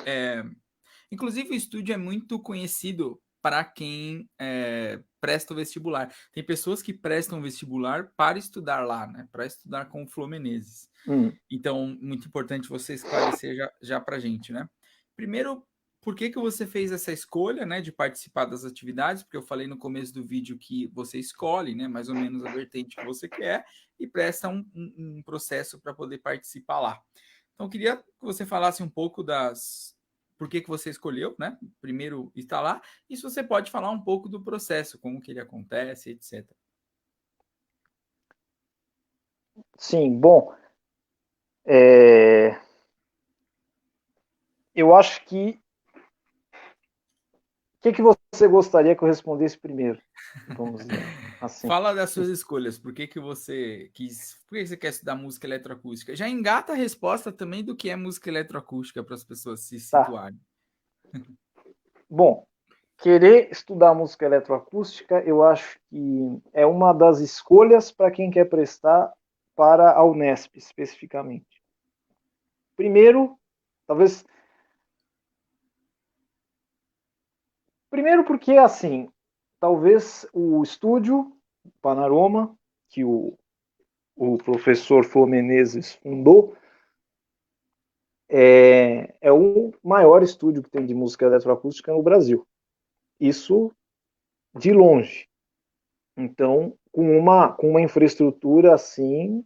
inclusive, o estúdio é muito conhecido para quem presta o vestibular. Tem pessoas que prestam vestibular para estudar lá, né? Para estudar com o Flo Menezes. Então, muito importante você esclarecer já para a gente, né? Primeiro, por que você fez essa escolha, né, de participar das atividades? Porque eu falei no começo do vídeo que você escolhe, né, mais ou menos a vertente que você quer e presta um processo para poder participar lá. Então, eu queria que você falasse um pouco por que você escolheu, né? Primeiro está lá, e se você pode falar um pouco do processo, como que ele acontece, etc. Sim, bom, eu acho que... O que você gostaria que eu respondesse primeiro? Vamos dizer assim. Fala das suas escolhas, por que você quer estudar música eletroacústica? Já engata a resposta também do que é música eletroacústica para as pessoas se Tá. situarem. Bom, querer estudar música eletroacústica, eu acho que é uma das escolhas para quem quer prestar para a Unesp, especificamente. Primeiro, talvez... Primeiro porque, assim, talvez o estúdio Panorama, que o professor Flor Menezes fundou, é o maior estúdio que tem de música eletroacústica no Brasil. Isso de longe. Então, com uma infraestrutura assim,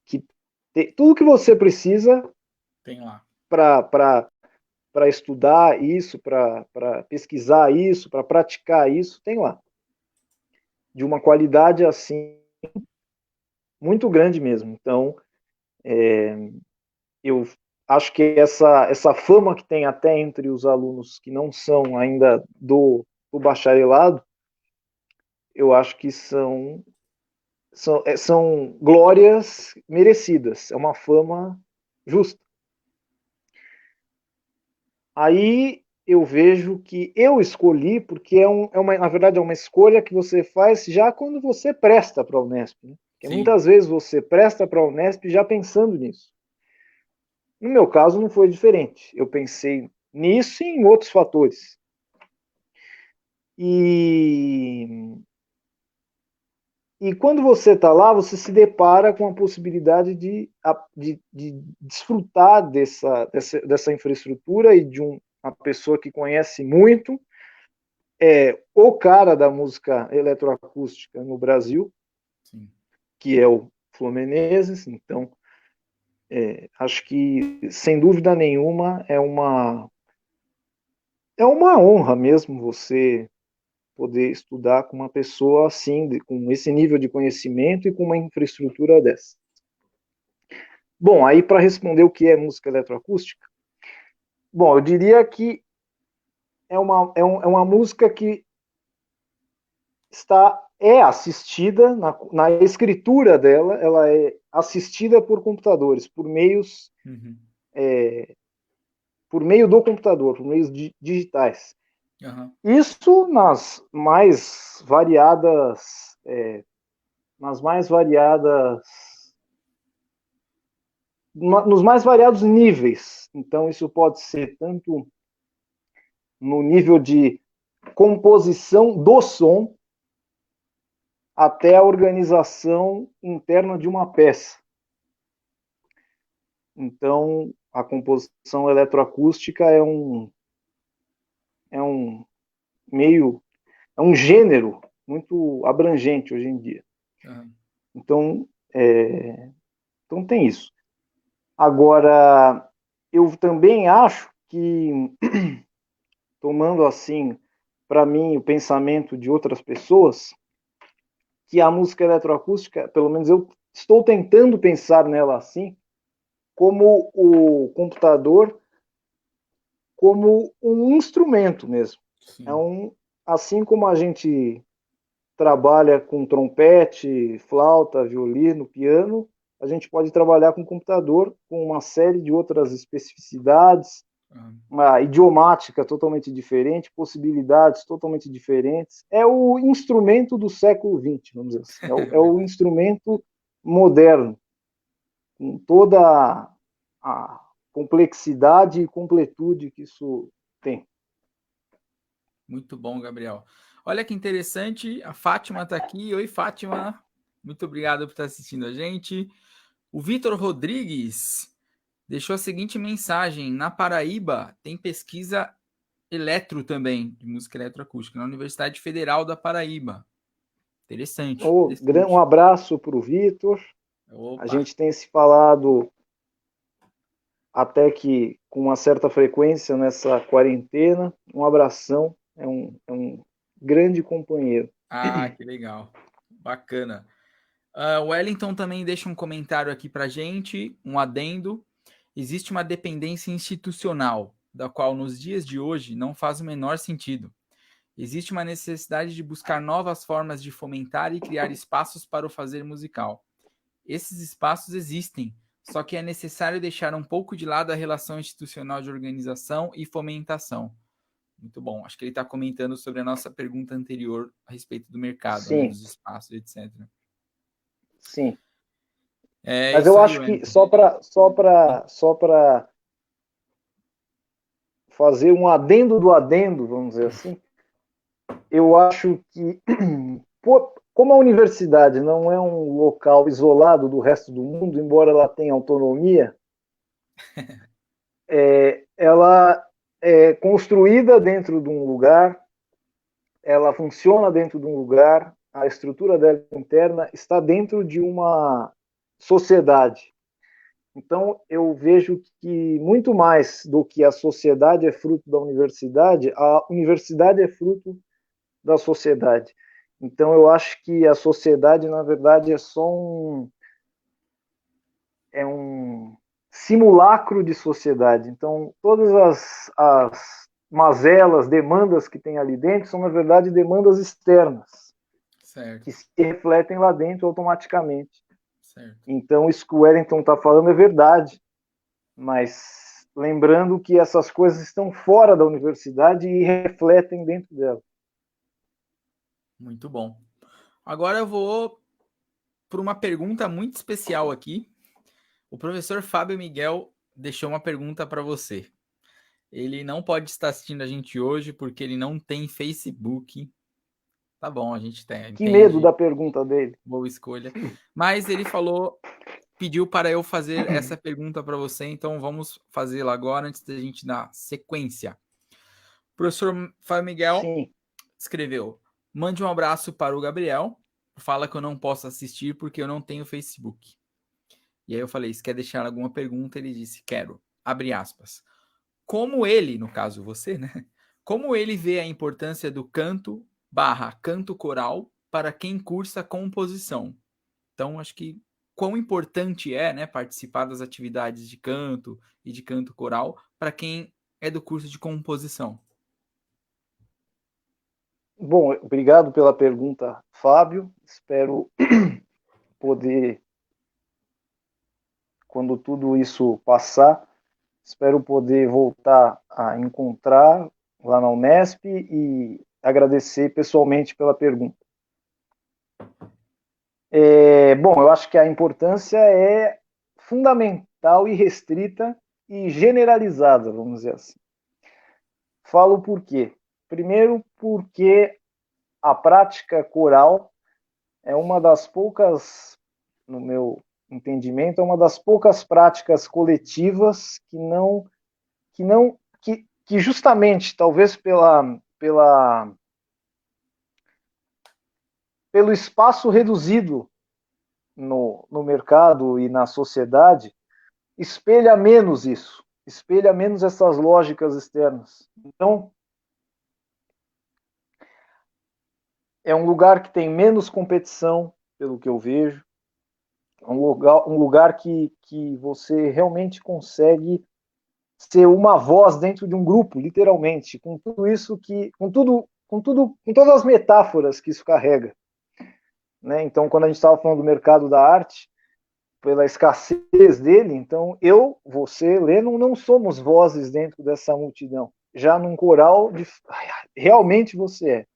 que tudo que você precisa Tem lá. para estudar isso, para pesquisar isso, para praticar isso, tem lá. De uma qualidade assim, muito grande mesmo. Então, eu acho que essa fama que tem até entre os alunos que não são ainda do bacharelado, eu acho que são glórias merecidas, é uma fama justa. Aí eu vejo que eu escolhi, porque na verdade é uma escolha que você faz já quando você presta para a Unesp. Né? Porque Sim. muitas vezes você presta para a Unesp já pensando nisso. No meu caso não foi diferente. Eu pensei nisso e em outros fatores. E, e quando você está lá, você se depara com a possibilidade de desfrutar dessa infraestrutura e de uma pessoa que conhece muito, o cara da música eletroacústica no Brasil, Sim. que é o Flor Menezes. Então, acho que, sem dúvida nenhuma, é uma honra mesmo você poder estudar com uma pessoa assim, com esse nível de conhecimento e com uma infraestrutura dessa. Bom, aí para responder o que é música eletroacústica, bom, eu diria que é uma música que é assistida, na escritura dela, ela é assistida por computadores, Uhum. por meio do computador, por meios digitais. Uhum. Isso nas mais variadas, nos mais variados níveis. Então, isso pode ser tanto no nível de composição do som, até a organização interna de uma peça. Então, a composição eletroacústica é um meio, é um gênero muito abrangente hoje em dia. Uhum. Então, então tem isso. Agora, eu também acho que, tomando assim, para mim, o pensamento de outras pessoas, que a música eletroacústica, pelo menos eu estou tentando pensar nela assim, como o computador, como um instrumento mesmo. É Sim. assim como a gente trabalha com trompete, flauta, violino, piano, a gente pode trabalhar com computador com uma série de outras especificidades, Uhum. uma idiomática totalmente diferente, possibilidades totalmente diferentes. É o instrumento do século XX, vamos dizer assim. É o Verdade. instrumento moderno, com toda a complexidade e completude que isso tem. Muito bom, Gabriel. Olha que interessante, a Fátima está aqui. Oi, Fátima. Muito obrigado por estar assistindo a gente. O Vitor Rodrigues deixou a seguinte mensagem: na Paraíba tem pesquisa eletro também, de música eletroacústica, na Universidade Federal da Paraíba. Interessante, Um interessante. abraço para o Vitor. A Opa, gente tem se falado até que com uma certa frequência nessa quarentena. Um abração, é um grande companheiro. que legal. Bacana. O Wellington também deixa um comentário aqui para gente, um adendo. Existe uma dependência institucional, da qual nos dias de hoje não faz o menor sentido. Existe uma necessidade de buscar novas formas de fomentar e criar espaços para o fazer musical. Esses espaços existem, só que é necessário deixar um pouco de lado a relação institucional de organização e fomentação. Muito bom. Acho que ele está comentando sobre a nossa pergunta anterior a respeito do mercado, né, Sim, dos espaços, etc. sim. É Mas eu isso aí, acho que Wellington. só para fazer um adendo do adendo, vamos dizer assim, eu acho que, como a universidade não é um local isolado do resto do mundo, embora ela tenha autonomia, ela é construída dentro de um lugar, ela funciona dentro de um lugar, a estrutura dela interna está dentro de uma sociedade. Então, eu vejo que muito mais do que a sociedade é fruto da universidade, a universidade é fruto da sociedade. Então, eu acho que a sociedade, na verdade, é um simulacro de sociedade. Então, todas as mazelas, demandas que tem ali dentro são, na verdade, demandas externas, Certo, que se refletem lá dentro automaticamente. certo. Então, isso que o Wellington está falando é verdade, mas lembrando que essas coisas estão fora da universidade e refletem dentro dela. Muito bom. Agora eu vou para uma pergunta muito especial aqui. O professor Fábio Miguel deixou uma pergunta para você. Ele não pode estar assistindo a gente hoje porque ele não tem Facebook. Tá bom, a gente tem, Que medo entende. da pergunta dele. Boa escolha. Mas ele falou, pediu para eu fazer essa pergunta para você, então vamos fazê-la agora antes da gente dar sequência. O professor Fábio Miguel Sim. escreveu: mande um abraço para o Gabriel. Fala que eu não posso assistir porque eu não tenho Facebook. E aí eu falei: se quer deixar alguma pergunta? Ele disse: quero. Abre aspas. Como ele, no caso você, né? Como ele vê a importância do canto barra canto coral para quem cursa composição? Então, acho que quão importante é, né, participar das atividades de canto e de canto coral para quem é do curso de composição. Bom, obrigado pela pergunta, Fábio. Espero poder, quando tudo isso passar, espero poder voltar a encontrar lá na Unesp e agradecer pessoalmente pela pergunta. Bom, eu acho que a importância é fundamental e restrita e generalizada, vamos dizer assim. Falo por quê? Primeiro, porque a prática coral é uma das poucas, no meu entendimento, é uma das poucas práticas coletivas que justamente, talvez pelo espaço reduzido no mercado e na sociedade, espelha menos isso, espelha menos essas lógicas externas. Então, é um lugar que tem menos competição, pelo que eu vejo, é um lugar que você realmente consegue ser uma voz dentro de um grupo, literalmente, com tudo isso com todas as metáforas que isso carrega, né? Então, quando a gente estava falando do mercado da arte, pela escassez dele, então você, Lennon, não somos vozes dentro dessa multidão. Já num coral, realmente você é.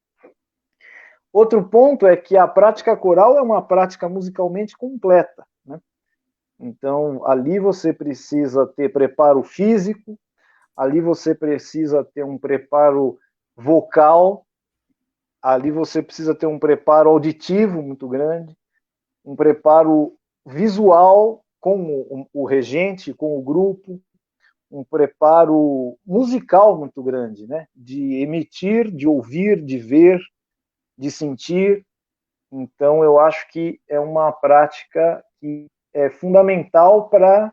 Outro ponto é que a prática coral é uma prática musicalmente completa, né? Então, ali você precisa ter preparo físico, ali você precisa ter um preparo vocal, ali você precisa ter um preparo auditivo muito grande, um preparo visual com o regente, com o grupo, um preparo musical muito grande, né? De emitir, de ouvir, de ver, de sentir. Então, eu acho que é uma prática que é fundamental para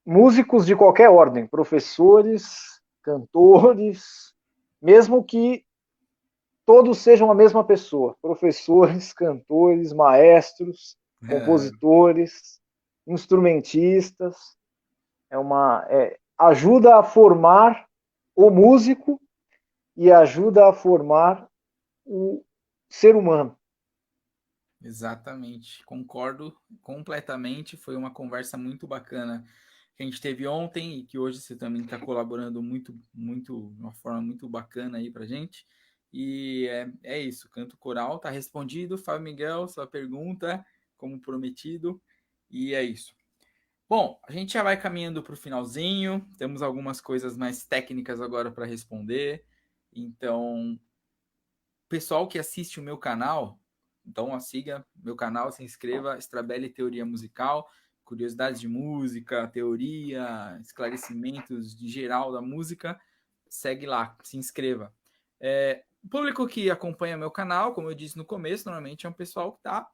músicos de qualquer ordem, professores, cantores, mesmo que todos sejam a mesma pessoa, professores, cantores, maestros, compositores, instrumentistas, ajuda a formar o músico e ajuda a formar o ser humano. Exatamente, concordo completamente. Foi uma conversa muito bacana que a gente teve ontem e que hoje você também está colaborando muito, muito, de uma forma muito bacana aí para gente. E é isso, canto coral tá respondido. Fábio Miguel, sua pergunta, como prometido, e é isso. Bom, a gente já vai caminhando para o finalzinho. Temos algumas coisas mais técnicas agora para responder. Então, pessoal que assiste o meu canal, então siga meu canal, se inscreva, Strabelli Teoria Musical, curiosidades de música, teoria, esclarecimentos de geral da música, segue lá, se inscreva. O público que acompanha meu canal, como eu disse no começo, normalmente é um pessoal que tá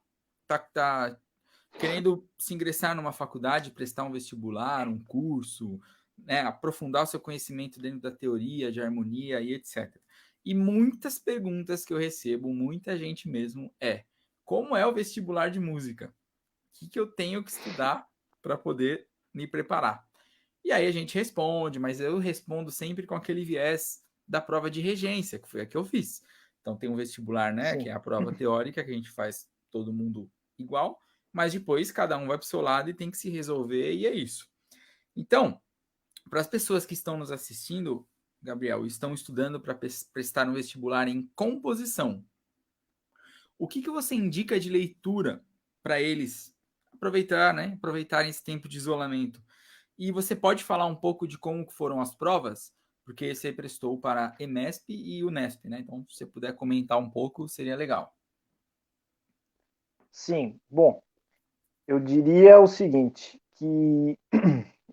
querendo se ingressar numa faculdade, prestar um vestibular, um curso, né, aprofundar o seu conhecimento dentro da teoria de harmonia e etc. E muitas perguntas que eu recebo, muita gente mesmo, como é o vestibular de música? O que eu tenho que estudar para poder me preparar? E aí a gente responde, mas eu respondo sempre com aquele viés da prova de regência, que foi a que eu fiz. Então tem um vestibular, né, que é a prova teórica, que a gente faz todo mundo igual, mas depois cada um vai para o seu lado e tem que se resolver, e é isso. Então, para as pessoas que estão nos assistindo, Gabriel, estão estudando para prestar um vestibular em composição, o que você indica de leitura para eles aproveitarem esse tempo de isolamento? E você pode falar um pouco de como foram as provas? Porque você prestou para EMESP e UNESP, né? Então, se você puder comentar um pouco, seria legal. Sim, bom, eu diria o seguinte, que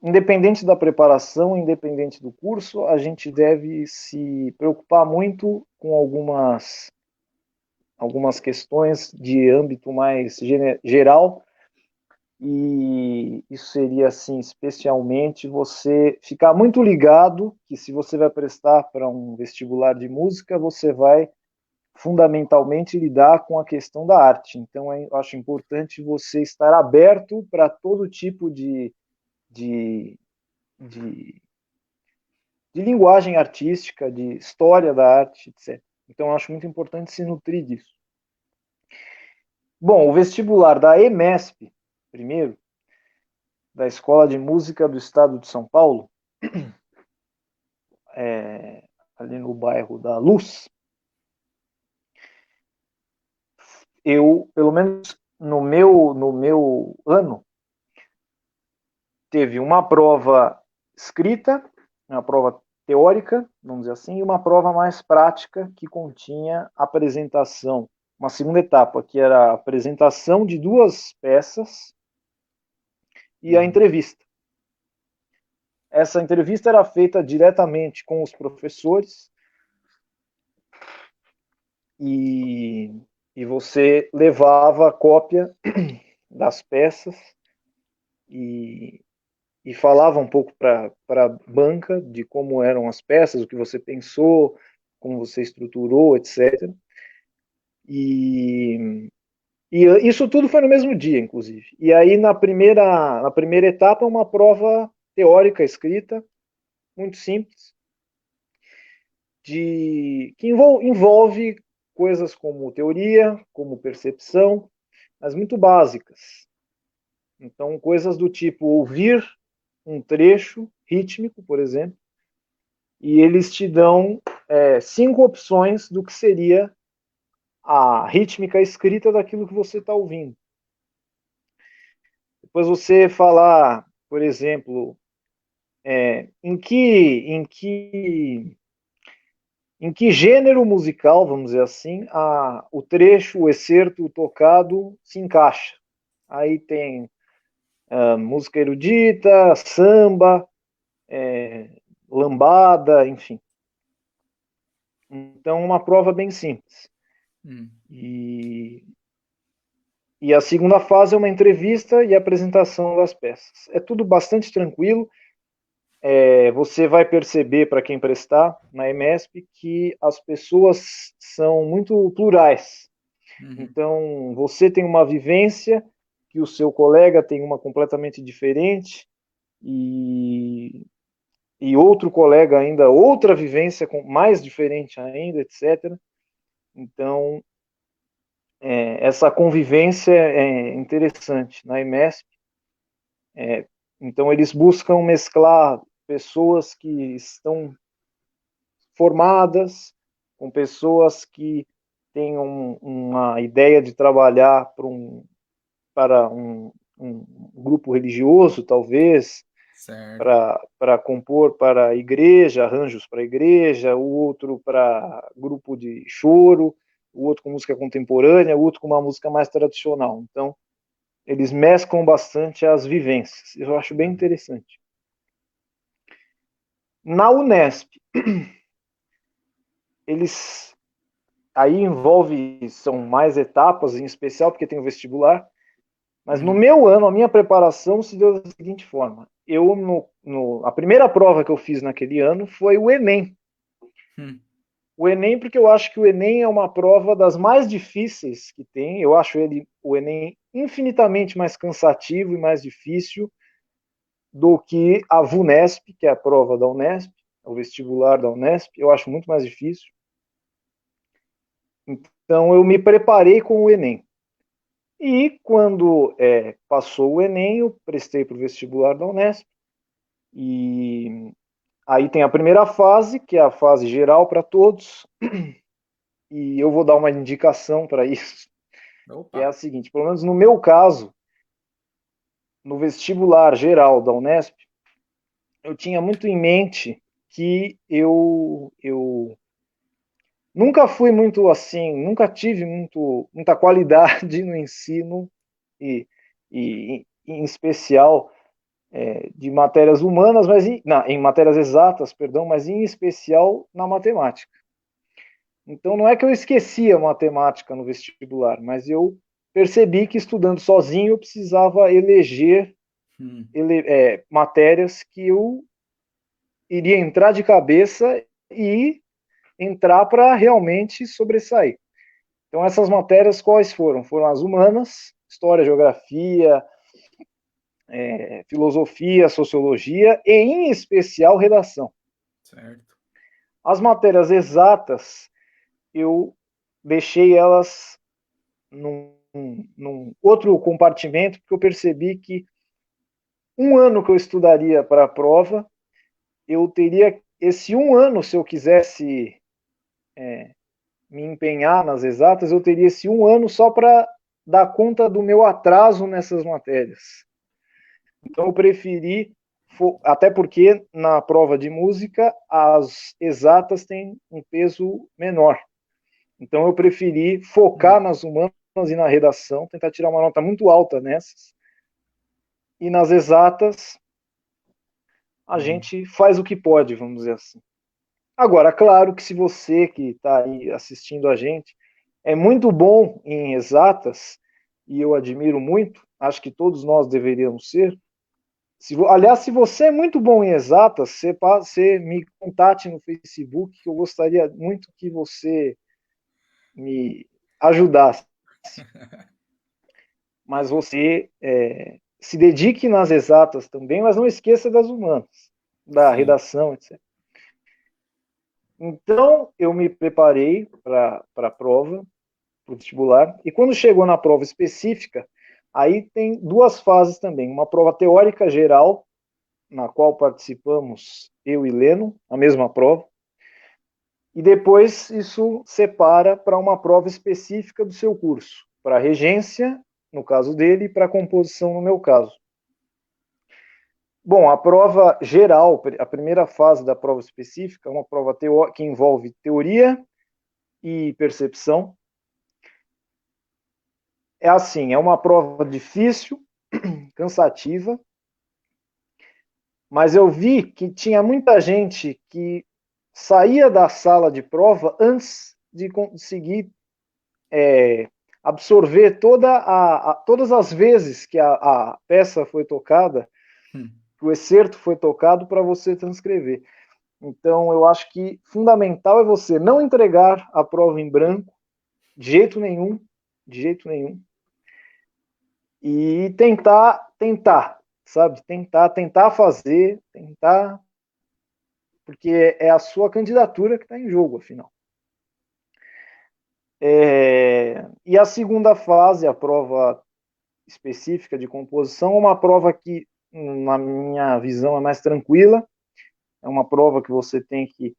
independente da preparação, independente do curso, a gente deve se preocupar muito com algumas questões de âmbito mais geral, e isso seria, assim, especialmente você ficar muito ligado que se você vai prestar para um vestibular de música, você vai fundamentalmente lidar com a questão da arte. Então, eu acho importante você estar aberto para todo tipo de, de, de linguagem artística, de história da arte, etc. Então, eu acho muito importante se nutrir disso. Bom, o vestibular da EMESP, primeiro, da Escola de Música do Estado de São Paulo, ali no bairro da Luz, eu, pelo menos no meu ano, teve uma prova escrita, uma prova teórica, vamos dizer assim, e uma prova mais prática que continha apresentação. Uma segunda etapa, que era a apresentação de 2 peças e a entrevista. Essa entrevista era feita diretamente com os professores e, e você levava a cópia das peças e, e falava um pouco para a banca de como eram as peças, o que você pensou, como você estruturou, etc. E, e isso tudo foi no mesmo dia, inclusive. E aí, na primeira etapa, uma prova teórica escrita, muito simples, que envolve coisas como teoria, como percepção, mas muito básicas. Então, coisas do tipo ouvir um trecho rítmico, por exemplo, e eles te dão 5 opções do que seria a rítmica escrita daquilo que você está ouvindo. Depois você falar, por exemplo, em que gênero musical, vamos dizer assim, o trecho, o excerto tocado se encaixa. Aí tem música erudita, samba, lambada, enfim. Então, uma prova bem simples. E a segunda fase é uma entrevista e apresentação das peças. É tudo bastante tranquilo. Você vai perceber, para quem prestar na EMESP, que as pessoas são muito plurais. Então, você tem uma vivência que o seu colega tem uma completamente diferente e outro colega ainda outra vivência mais diferente ainda, etc. Então, essa convivência é interessante na EMESP. Então, eles buscam mesclar pessoas que estão formadas com pessoas que têm uma ideia de trabalhar para um grupo religioso, talvez, para compor para a igreja, arranjos para a igreja, o outro para grupo de choro. o outro com música contemporânea, o outro com uma música mais tradicional. Então, eles mesclam bastante as vivências. Eu acho bem interessante. Na Unesp, eles aí envolve, são mais etapas, em especial porque tem o vestibular, mas no meu ano, a minha preparação se deu da seguinte forma. A primeira prova que eu fiz naquele ano foi o Enem. O Enem, porque eu acho que o Enem é uma prova das mais difíceis que tem. Eu acho o Enem infinitamente mais cansativo e mais difícil do que a VUNESP, que é a prova da Unesp, o vestibular da Unesp. Eu acho muito mais difícil. Então, eu me preparei com o Enem. E quando passou o Enem, eu prestei para o vestibular da Unesp. E aí tem a primeira fase, que é a fase geral para todos. E eu vou dar uma indicação para isso, que é a seguinte: pelo menos no meu caso, no vestibular geral da Unesp, eu tinha muito em mente que eu nunca fui muito assim, nunca tive muita qualidade no ensino e em especial de matérias humanas, mas em matérias exatas, perdão, mas em especial na matemática. Então não é que eu esquecia matemática no vestibular, mas eu percebi que estudando sozinho eu precisava eleger matérias que eu iria entrar de cabeça e entrar para realmente sobressair. Então essas matérias quais foram? Foram as humanas, história, geografia, filosofia, sociologia e, em especial, redação. Certo. As matérias exatas, eu deixei elas num outro compartimento, porque eu percebi que um ano que eu estudaria para a prova, eu teria esse um ano, se eu quisesse me empenhar nas exatas, eu teria esse um ano só para dar conta do meu atraso nessas matérias. Então eu preferi, até porque na prova de música as exatas têm um peso menor. Então eu preferi focar nas humanas e na redação, tentar tirar uma nota muito alta nessas. E nas exatas a gente faz o que pode, vamos dizer assim. Agora, claro que se você que está aí assistindo a gente é muito bom em exatas, e eu admiro muito, acho que todos nós deveríamos ser. Aliás, se você é muito bom em exatas, você me contate no Facebook, que eu gostaria muito que você me ajudasse. Mas você se dedique nas exatas também, mas não esqueça das humanas, da redação, etc. Então, eu me preparei para a prova, para o vestibular, e quando chegou na prova específica, aí tem duas fases também. Uma prova teórica geral, na qual participamos eu e Leno, a mesma prova, e depois isso separa para uma prova específica do seu curso, para regência, no caso dele, e para composição, no meu caso. Bom, a prova geral, a primeira fase da prova específica, é uma prova que envolve teoria e percepção. É assim, é uma prova difícil, cansativa, mas eu vi que tinha muita gente que saía da sala de prova antes de conseguir absorver todas as vezes que a peça foi tocada, que o excerto foi tocado para você transcrever. Então, eu acho que fundamental é você não entregar a prova em branco, de jeito nenhum, e tentar, sabe? Tentar fazer, porque é a sua candidatura que está em jogo, afinal. E a segunda fase, a prova específica de composição, é uma prova que, na minha visão, é mais tranquila. É uma prova que você tem que...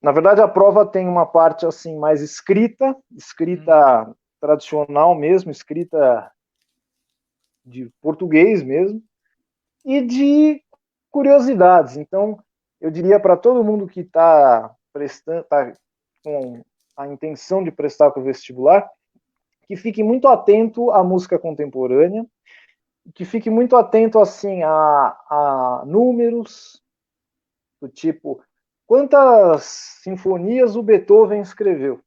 Na verdade, a prova tem uma parte assim mais escrita tradicional mesmo, escrita de português mesmo, e de curiosidades. Então, eu diria para todo mundo que está prestando, tá com a intenção de prestar para o vestibular, que fique muito atento à música contemporânea, que fique muito atento assim a números do tipo quantas sinfonias o Beethoven escreveu.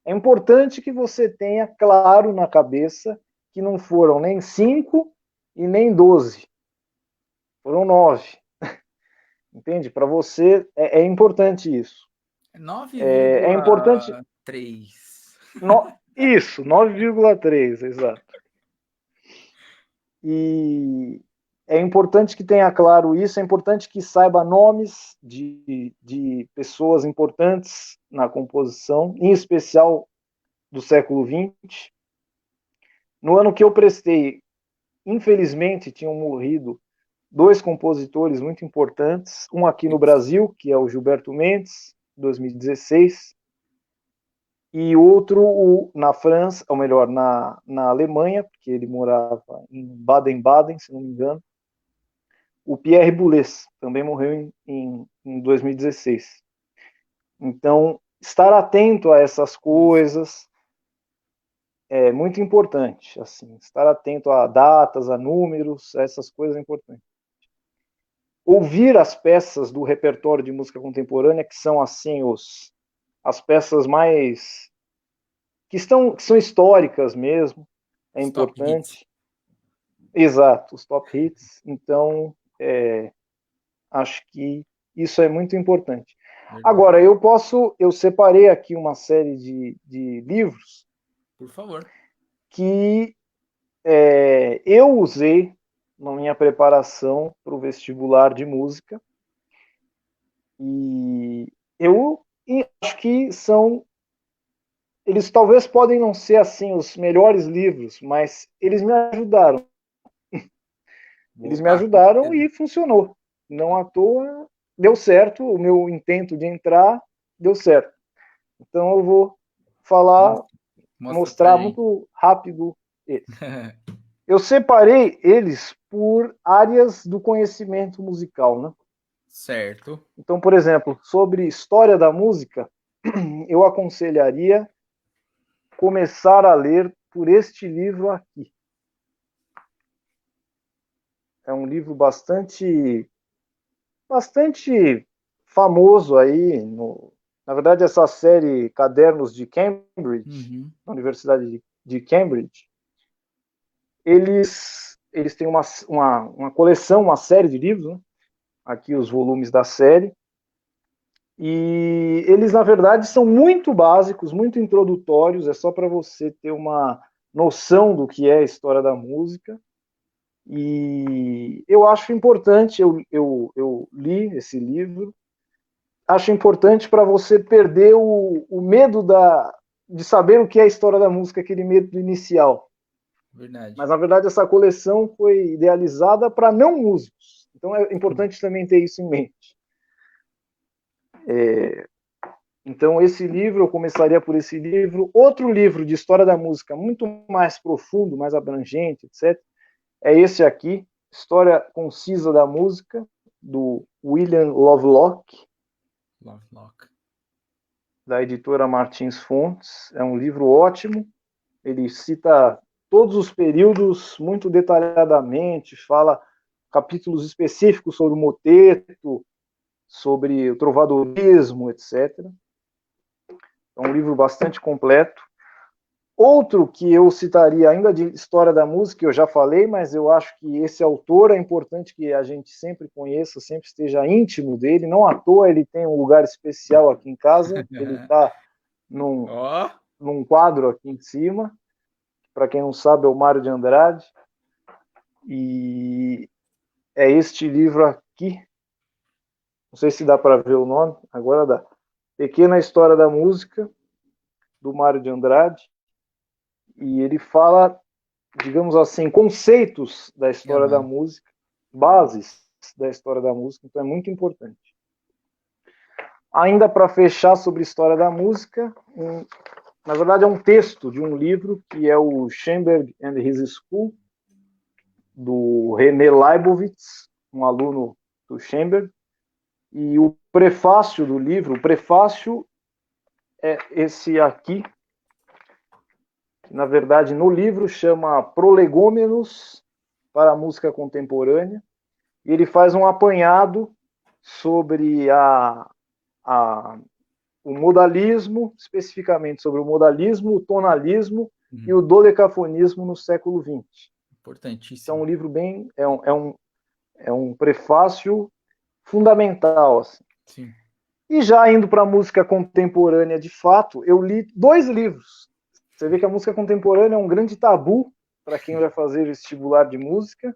É importante que você tenha claro na cabeça que não foram nem 5 e nem 12, foram 9. Entende? Para você é importante isso. É importante. 9,3. Isso, 9,3, exato. E é importante que tenha claro isso, é importante que saiba nomes de pessoas importantes na composição, em especial do século XX. No ano que eu prestei, infelizmente, tinham morrido dois compositores muito importantes, um aqui no Brasil, que é o Gilberto Mendes, 2016, e outro na França, ou melhor, na Alemanha, porque ele morava em Baden-Baden, se não me engano, o Pierre Boulez, também morreu em 2016. Então, estar atento a essas coisas é muito importante, assim, estar atento a datas, a números, a essas coisas é importante. Ouvir as peças do repertório de música contemporânea, que são assim as peças mais que são históricas mesmo, é Stop hits. importante. Exato, os top hits. Então, acho que isso é muito importante. Verdade. Agora, eu separei aqui uma série de livros Por favor. que eu usei na minha preparação para o vestibular de música. E eu acho que eles talvez podem não ser assim os melhores livros, mas eles me ajudaram. Eles me Opa, com ajudaram certeza. e funcionou. Não à toa deu certo, o meu intento de entrar deu certo. Então eu vou falar, Mostra pra mostrar gente. muito rápido eles. Eu separei eles por áreas do conhecimento musical, né? Certo. Então, por exemplo, sobre história da música, eu aconselharia começar a ler por este livro aqui. É um livro bastante famoso aí. Na verdade, essa série Cadernos de Cambridge, Uhum. na Universidade de Cambridge, eles têm uma coleção, uma série de livros, né? Aqui os volumes da série, e eles, na verdade, são muito básicos, muito introdutórios, é só para você ter uma noção do que é a história da música. E eu acho importante, eu li esse livro, acho importante para você perder o medo de saber o que é a história da música, aquele medo inicial. Verdade. Mas, na verdade, essa coleção foi idealizada para não músicos. Então, é importante também ter isso em mente. Então, esse livro, eu começaria por esse livro. Outro livro de história da música, muito mais profundo, mais abrangente, etc., é esse aqui, História Concisa da Música, do William Lovelock, Lovelock. da editora Martins Fontes. É um livro ótimo. Ele cita todos os períodos muito detalhadamente, fala capítulos específicos sobre o moteto, sobre o trovadorismo, etc. É um livro bastante completo. Outro que eu citaria ainda de história da música, eu já falei, mas eu acho que esse autor é importante que a gente sempre conheça, sempre esteja íntimo dele. Não à toa ele tem um lugar especial aqui em casa. Ele está num, Ó, num quadro aqui em cima. Para quem não sabe, é o Mário de Andrade. E é este livro aqui. Não sei se dá para ver o nome, agora dá. Pequena História da Música, do Mário de Andrade. E ele fala, digamos assim, conceitos da que história da amado. música, bases da história da música, então é muito importante. Ainda para fechar sobre história da música, na verdade é um texto de um livro que é o Schoenberg and His School, do René Leibovitz, um aluno do Schoenberg, e o prefácio do livro, o prefácio é esse aqui, que, na verdade, no livro chama Prolegômenos para a Música Contemporânea, e ele faz um apanhado sobre o modalismo, especificamente sobre o modalismo, o tonalismo e o dodecafonismo no século XX. Importantíssimo. Então, um livro bem... É um prefácio fundamental. Assim. Sim. E já indo para a música contemporânea, de fato, eu li 2 livros. Você vê que a música contemporânea é um grande tabu para quem vai fazer vestibular de música.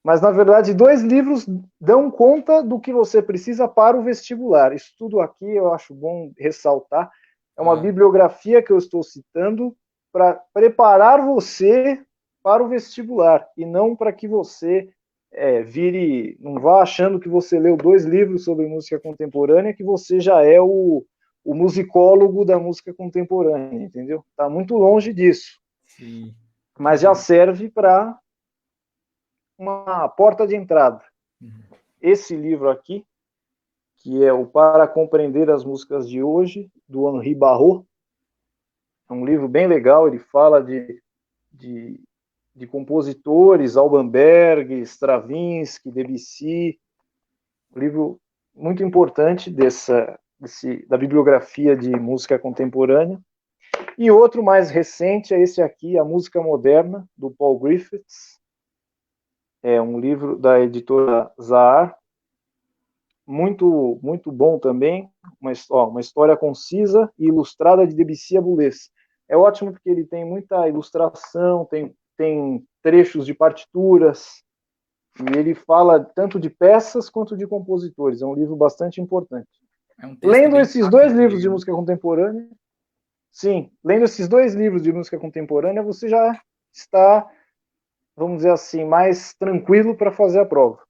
Mas, na verdade, 2 livros dão conta do que você precisa para o vestibular. Isso tudo aqui eu acho bom ressaltar. É uma bibliografia que eu estou citando para preparar você para o vestibular e não para que você não vá achando que você leu 2 livros sobre música contemporânea que você já é o musicólogo da música contemporânea, entendeu? Está muito longe disso. Sim. Mas já serve para uma porta de entrada. Esse livro aqui, que é o Para Compreender as Músicas de Hoje, do Henri Barrault, é um livro bem legal, ele fala de compositores, Alban Berg, Stravinsky, Debussy, um livro muito importante da bibliografia de música contemporânea. E outro mais recente é esse aqui, A Música Moderna, do Paul Griffiths. É um livro da editora Zahar, muito, muito bom também, uma história concisa e ilustrada de Debussy a Boulez. É ótimo porque ele tem muita ilustração, tem trechos de partituras, e ele fala tanto de peças quanto de compositores. É um livro bastante importante. Lendo esses 2 livros de música contemporânea, lendo esses 2 livros de música contemporânea, você já está, vamos dizer assim, mais tranquilo para fazer a prova.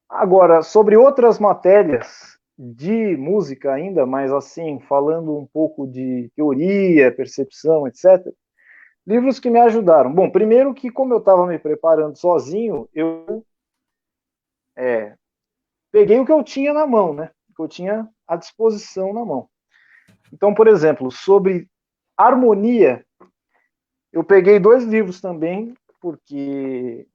Agora, sobre outras matérias de música ainda, mas assim, falando um pouco de teoria, percepção, etc., livros que me ajudaram. Bom, primeiro que, como eu estava me preparando sozinho, eu peguei o que eu tinha na mão, né? O que eu tinha à disposição na mão. Então, por exemplo, sobre harmonia, eu peguei 2 livros também, porque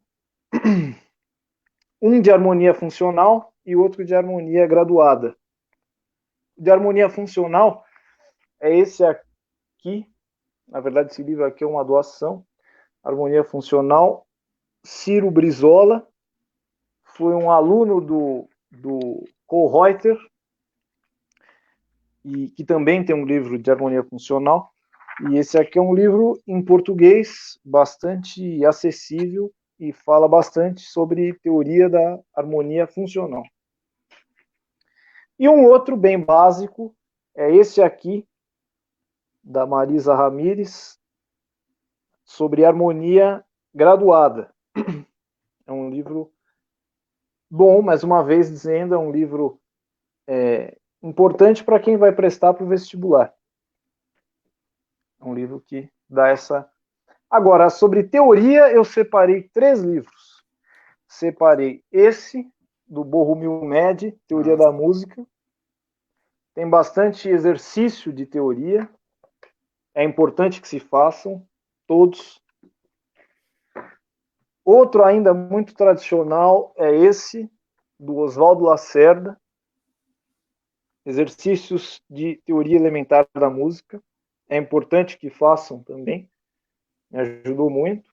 um de harmonia funcional e outro de harmonia graduada. De harmonia funcional é esse aqui, na verdade esse livro aqui é uma doação, Harmonia Funcional, Ciro Brizola, foi um aluno do Kohlreuter, e que também tem um livro de harmonia funcional, e esse aqui é um livro em português, bastante acessível, e fala bastante sobre teoria da harmonia funcional. E um outro bem básico é esse aqui, da Marisa Ramírez, sobre harmonia graduada. É um livro bom, mais uma vez dizendo, é um livro importante para quem vai prestar para o vestibular. É um livro que dá essa... Agora, sobre teoria, eu separei 3 livros. Separei esse, do Bohumil Med, Teoria da Música. Tem bastante exercício de teoria. É importante que se façam, todos. Outro ainda muito tradicional é esse, do Oswaldo Lacerda, Exercícios de Teoria Elementar da Música. É importante que façam também, me ajudou muito.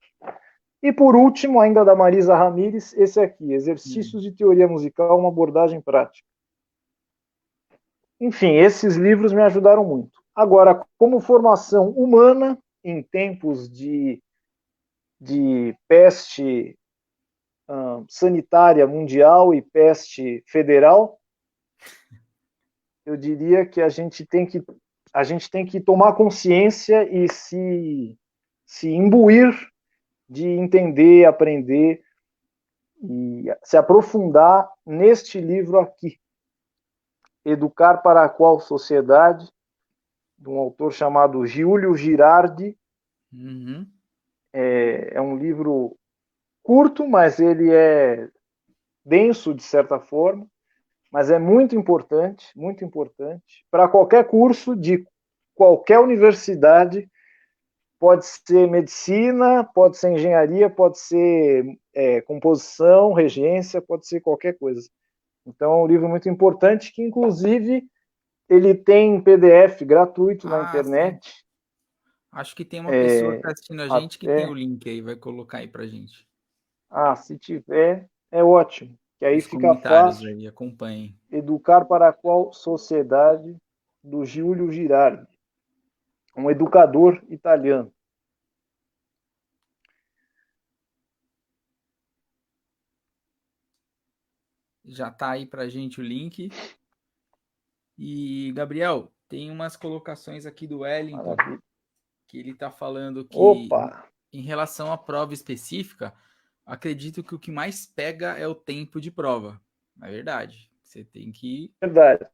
E por último, ainda da Marisa Ramírez, esse aqui, Exercícios de Teoria Musical, uma abordagem prática. Enfim, esses livros me ajudaram muito. Agora, como formação humana, em tempos de peste sanitária mundial e peste federal, eu diria que a gente tem que tomar consciência e se imbuir de entender, aprender e se aprofundar neste livro aqui, Educar para a Qual Sociedade, de um autor chamado Giulio Girardi. É um livro curto, mas ele é denso de certa forma, mas é muito importante para qualquer curso de qualquer universidade. Pode ser medicina, pode ser engenharia, pode ser composição, regência, pode ser qualquer coisa. Então, é um livro muito importante que, inclusive, ele tem PDF gratuito na Sim. internet. Acho que tem uma pessoa que está assistindo a gente que tem o Até, link aí, vai colocar aí pra gente. se tiver, é ótimo. Que aí Nos fica comentários fácil. aí, acompanhem. Educar para qual sociedade, do Giulio Girardi, um educador italiano. Já tá aí pra gente o link. E, Gabriel, tem umas colocações aqui do Wellington, Maravilha. que ele tá falando que, Opa! em relação à prova específica, acredito que o que mais pega é o tempo de prova. É verdade. Você tem que ir Verdade.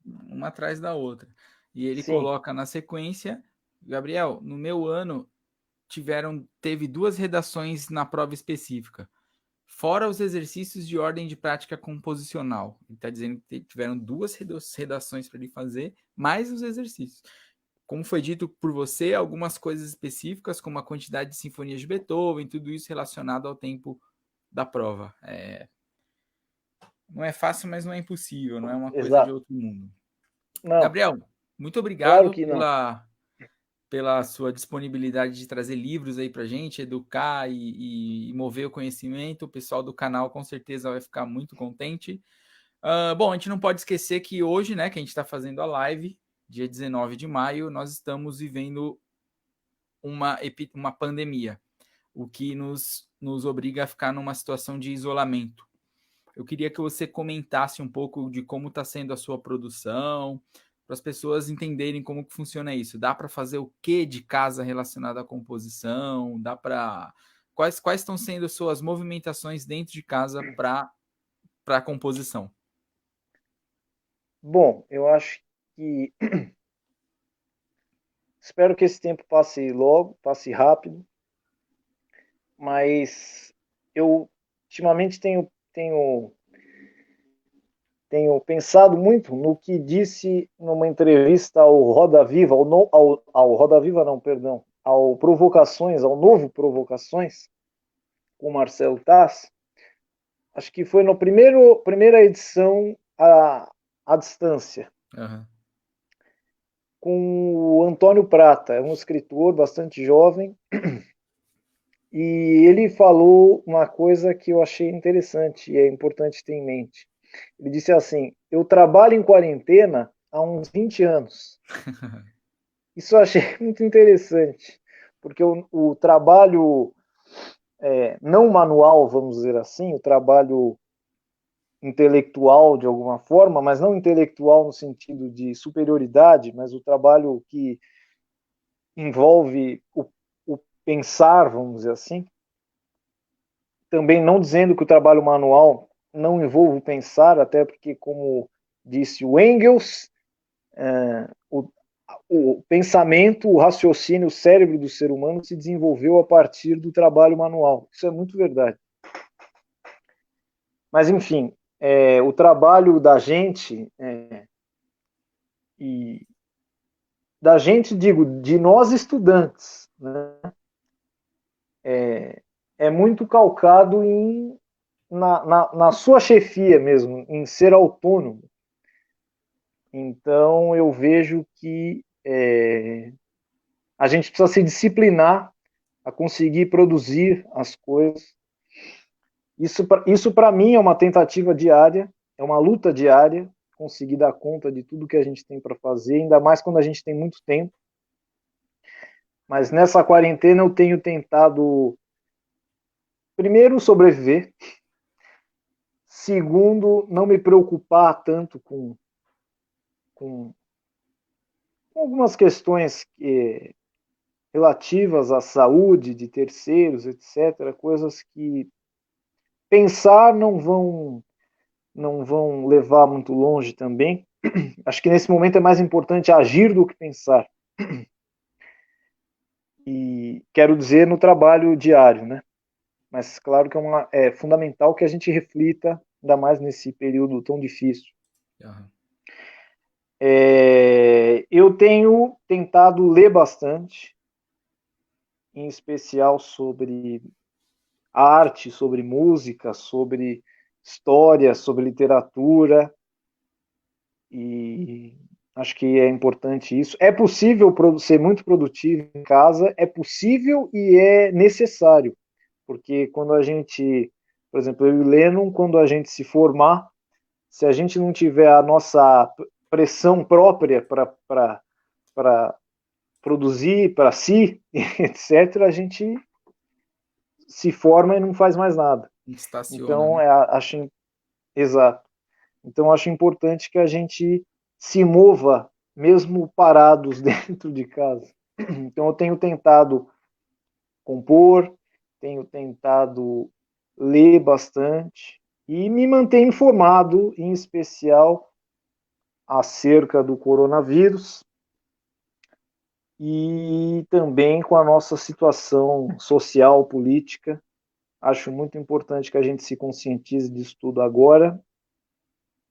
uma atrás da outra. E ele Sim. coloca na sequência, Gabriel, no meu ano teve 2 redações na prova específica, fora os exercícios de ordem de prática composicional. Ele está dizendo que tiveram 2 redações para ele fazer, mais os exercícios. Como foi dito por você, algumas coisas específicas, como a quantidade de sinfonias de Beethoven, tudo isso relacionado ao tempo da prova. Não é fácil, mas não é impossível, não é uma coisa de Exato. outro mundo. Não, Gabriel, muito claro obrigado que não. pela sua disponibilidade de trazer livros aí para gente, educar e mover o conhecimento. O pessoal do canal com certeza vai ficar muito contente. Bom, a gente não pode esquecer que hoje, né, que a gente está fazendo a live, dia 19 de maio, nós estamos vivendo uma pandemia, o que nos obriga a ficar numa situação de isolamento. Eu queria que você comentasse um pouco de como está sendo a sua produção, para as pessoas entenderem como que funciona isso. Dá para fazer o que de casa relacionado à composição? Dá para quais estão sendo as suas movimentações dentro de casa para a composição? Bom, eu acho que espero que esse tempo passe logo, passe rápido, mas eu ultimamente tenho pensado muito no que disse numa entrevista ao Roda Viva, ao Roda Viva não, perdão, ao Provocações, ao novo Provocações, com o Marcelo Taz. Acho que foi na primeira edição à distância, Uhum. com o Antônio Prata, é um escritor bastante jovem, e ele falou uma coisa que eu achei interessante e é importante ter em mente. Ele disse assim: eu trabalho em quarentena há uns 20 anos. Isso eu achei muito interessante, porque o trabalho não manual, vamos dizer assim, o trabalho intelectual de alguma forma, mas não intelectual no sentido de superioridade, mas o trabalho que envolve o pensar, vamos dizer assim. Também não dizendo que o trabalho manual não envolve o pensar, até porque, como disse o Engels, o pensamento, o raciocínio, o cérebro do ser humano se desenvolveu a partir do trabalho manual. Isso é muito verdade. Mas, enfim, o trabalho da gente, e da gente, digo, de nós estudantes, né, é muito calcado na sua chefia mesmo, em ser autônomo. Então, eu vejo que a gente precisa se disciplinar a conseguir produzir as coisas. Isso para mim é uma tentativa diária, é uma luta diária, conseguir dar conta de tudo que a gente tem para fazer, ainda mais quando a gente tem muito tempo. Mas nessa quarentena eu tenho tentado, primeiro, sobreviver, segundo, não me preocupar tanto com algumas questões relativas à saúde de terceiros, etc., coisas que pensar não vão levar muito longe também. Acho que nesse momento é mais importante agir do que pensar. E quero dizer no trabalho diário, né? Mas claro que é fundamental que a gente reflita ainda mais nesse período tão difícil. Aham. Eu tenho tentado ler bastante, em especial sobre arte, sobre música, sobre história, sobre literatura, e acho que é importante isso. É possível ser muito produtivo em casa, é possível e é necessário, porque quando a gente, por exemplo, eu e o Lennon, quando a gente se formar, se a gente não tiver a nossa pressão própria para produzir para si, etc., a gente se forma e não faz mais nada. Estaciona, Então, né? acho exato. Então, acho importante que a gente se mova, mesmo parados dentro de casa. Então, eu tenho tentado compor, tenho tentado ler bastante e me manter informado, em especial acerca do coronavírus e também com a nossa situação social, política. Acho muito importante que a gente se conscientize disso tudo agora,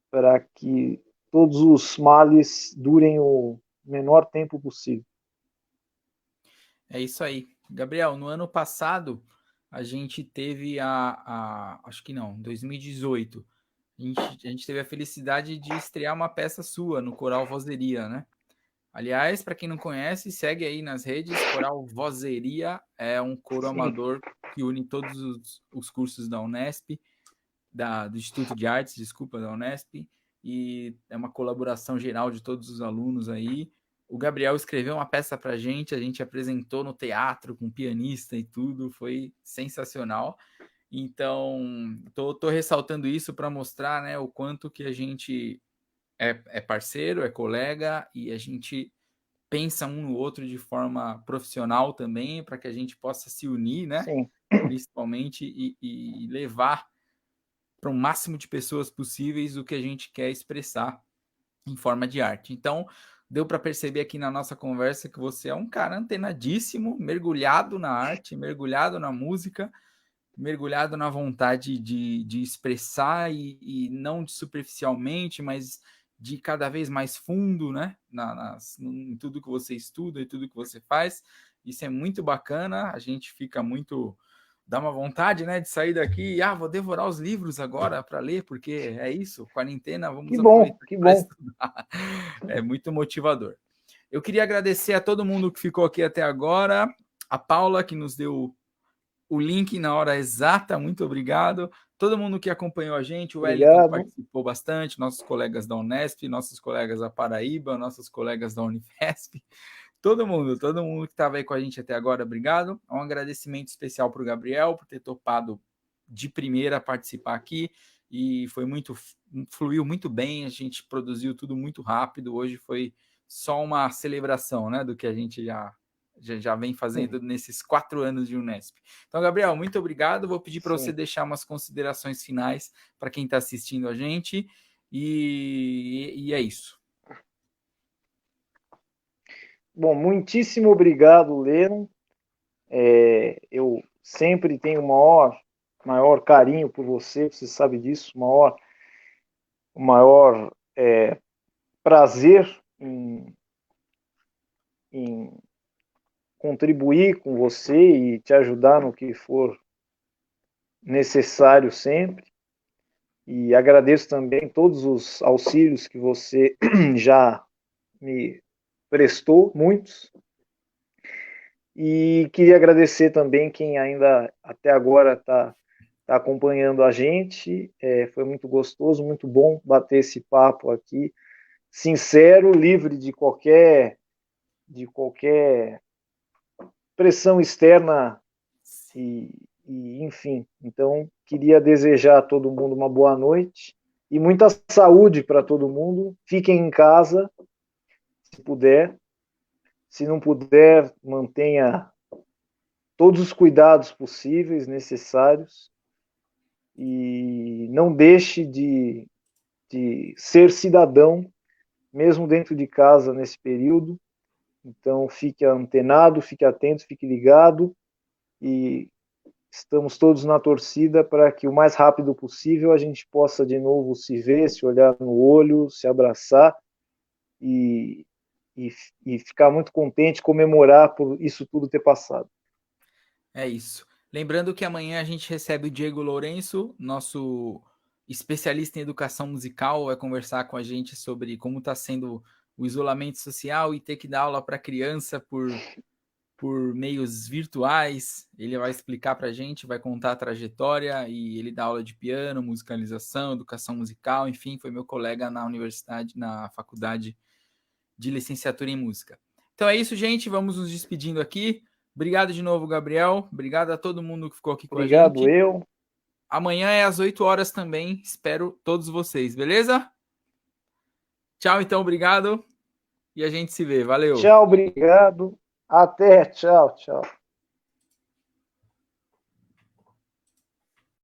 para que todos os males durem o menor tempo possível. É isso aí. Gabriel, no ano passado, a gente teve acho que não, 2018, a gente teve a felicidade de estrear uma peça sua no Coral Vozeria, né? Aliás, para quem não conhece, segue aí nas redes. Coral Vozeria é um coro Sim, amador que une todos os cursos da Unesp, do Instituto de Artes, desculpa, da Unesp, e é uma colaboração geral de todos os alunos aí. O Gabriel escreveu uma peça para a gente apresentou no teatro com pianista e tudo, foi sensacional. Então, tô ressaltando isso para mostrar, né, o quanto que a gente é parceiro, é colega e a gente pensa um no outro de forma profissional também, para que a gente possa se unir, né? sim, Principalmente, e levar para o máximo de pessoas possíveis o que a gente quer expressar em forma de arte. Então, deu para perceber aqui na nossa conversa que você é um cara antenadíssimo, mergulhado na arte, mergulhado na música, mergulhado na vontade de expressar e não de superficialmente, mas de cada vez mais fundo, né? Em tudo que você estuda e tudo que você faz. Isso é muito bacana, a gente fica muito. Dá uma vontade, né, de sair daqui e, vou devorar os livros agora para ler, porque é isso, quarentena, vamos que bom, aproveitar que para bom. estudar. É muito motivador. Eu queria agradecer a todo mundo que ficou aqui até agora, a Paula, que nos deu o link na hora exata, muito obrigado. Todo mundo que acompanhou a gente, o Wellington Obrigado. participou bastante, nossos colegas da Unesp, nossos colegas da Paraíba, nossos colegas da Unifesp, todo mundo que estava aí com a gente até agora, obrigado. Um agradecimento especial para o Gabriel por ter topado de primeira participar aqui e fluiu muito bem, a gente produziu tudo muito rápido, hoje foi só uma celebração, né, do que a gente já vem fazendo nesses 4 anos de Unesp. Então, Gabriel, muito obrigado. Vou pedir para você Sim. deixar umas considerações finais para quem está assistindo a gente. E é isso. Bom, muitíssimo obrigado, Lennon. Eu sempre tenho maior carinho por você sabe disso, maior prazer em contribuir com você e te ajudar no que for necessário sempre. E agradeço também todos os auxílios que você já me prestou, muitos. E queria agradecer também quem ainda até agora está acompanhando a gente. Foi muito gostoso, muito bom bater esse papo aqui, sincero, livre de qualquer pressão externa enfim. Então, queria desejar a todo mundo uma boa noite e muita saúde para todo mundo. Fiquem em casa, se puder. Se não puder, mantenha todos os cuidados possíveis, necessários, e não deixe de ser cidadão, mesmo dentro de casa nesse período. Então, fique antenado, fique atento, fique ligado e estamos todos na torcida para que o mais rápido possível a gente possa de novo se ver, se olhar no olho, se abraçar e, e, e ficar muito contente, comemorar por isso tudo ter passado. É isso. Lembrando que amanhã a gente recebe o Diego Lourenço, nosso especialista em educação musical, vai conversar com a gente sobre como está sendo o isolamento social e ter que dar aula para criança por meios virtuais. Ele vai explicar para a gente, vai contar a trajetória e ele dá aula de piano, musicalização, educação musical, enfim, foi meu colega na universidade, na faculdade de licenciatura em música. Então é isso, gente, vamos nos despedindo aqui. Obrigado de novo, Gabriel. Obrigado a todo mundo que ficou aqui com a Obrigado, gente. eu. Amanhã é às 8 horas também. Espero todos vocês, beleza? Tchau, então, obrigado. E a gente se vê. Valeu. Tchau, obrigado. Até, tchau, tchau.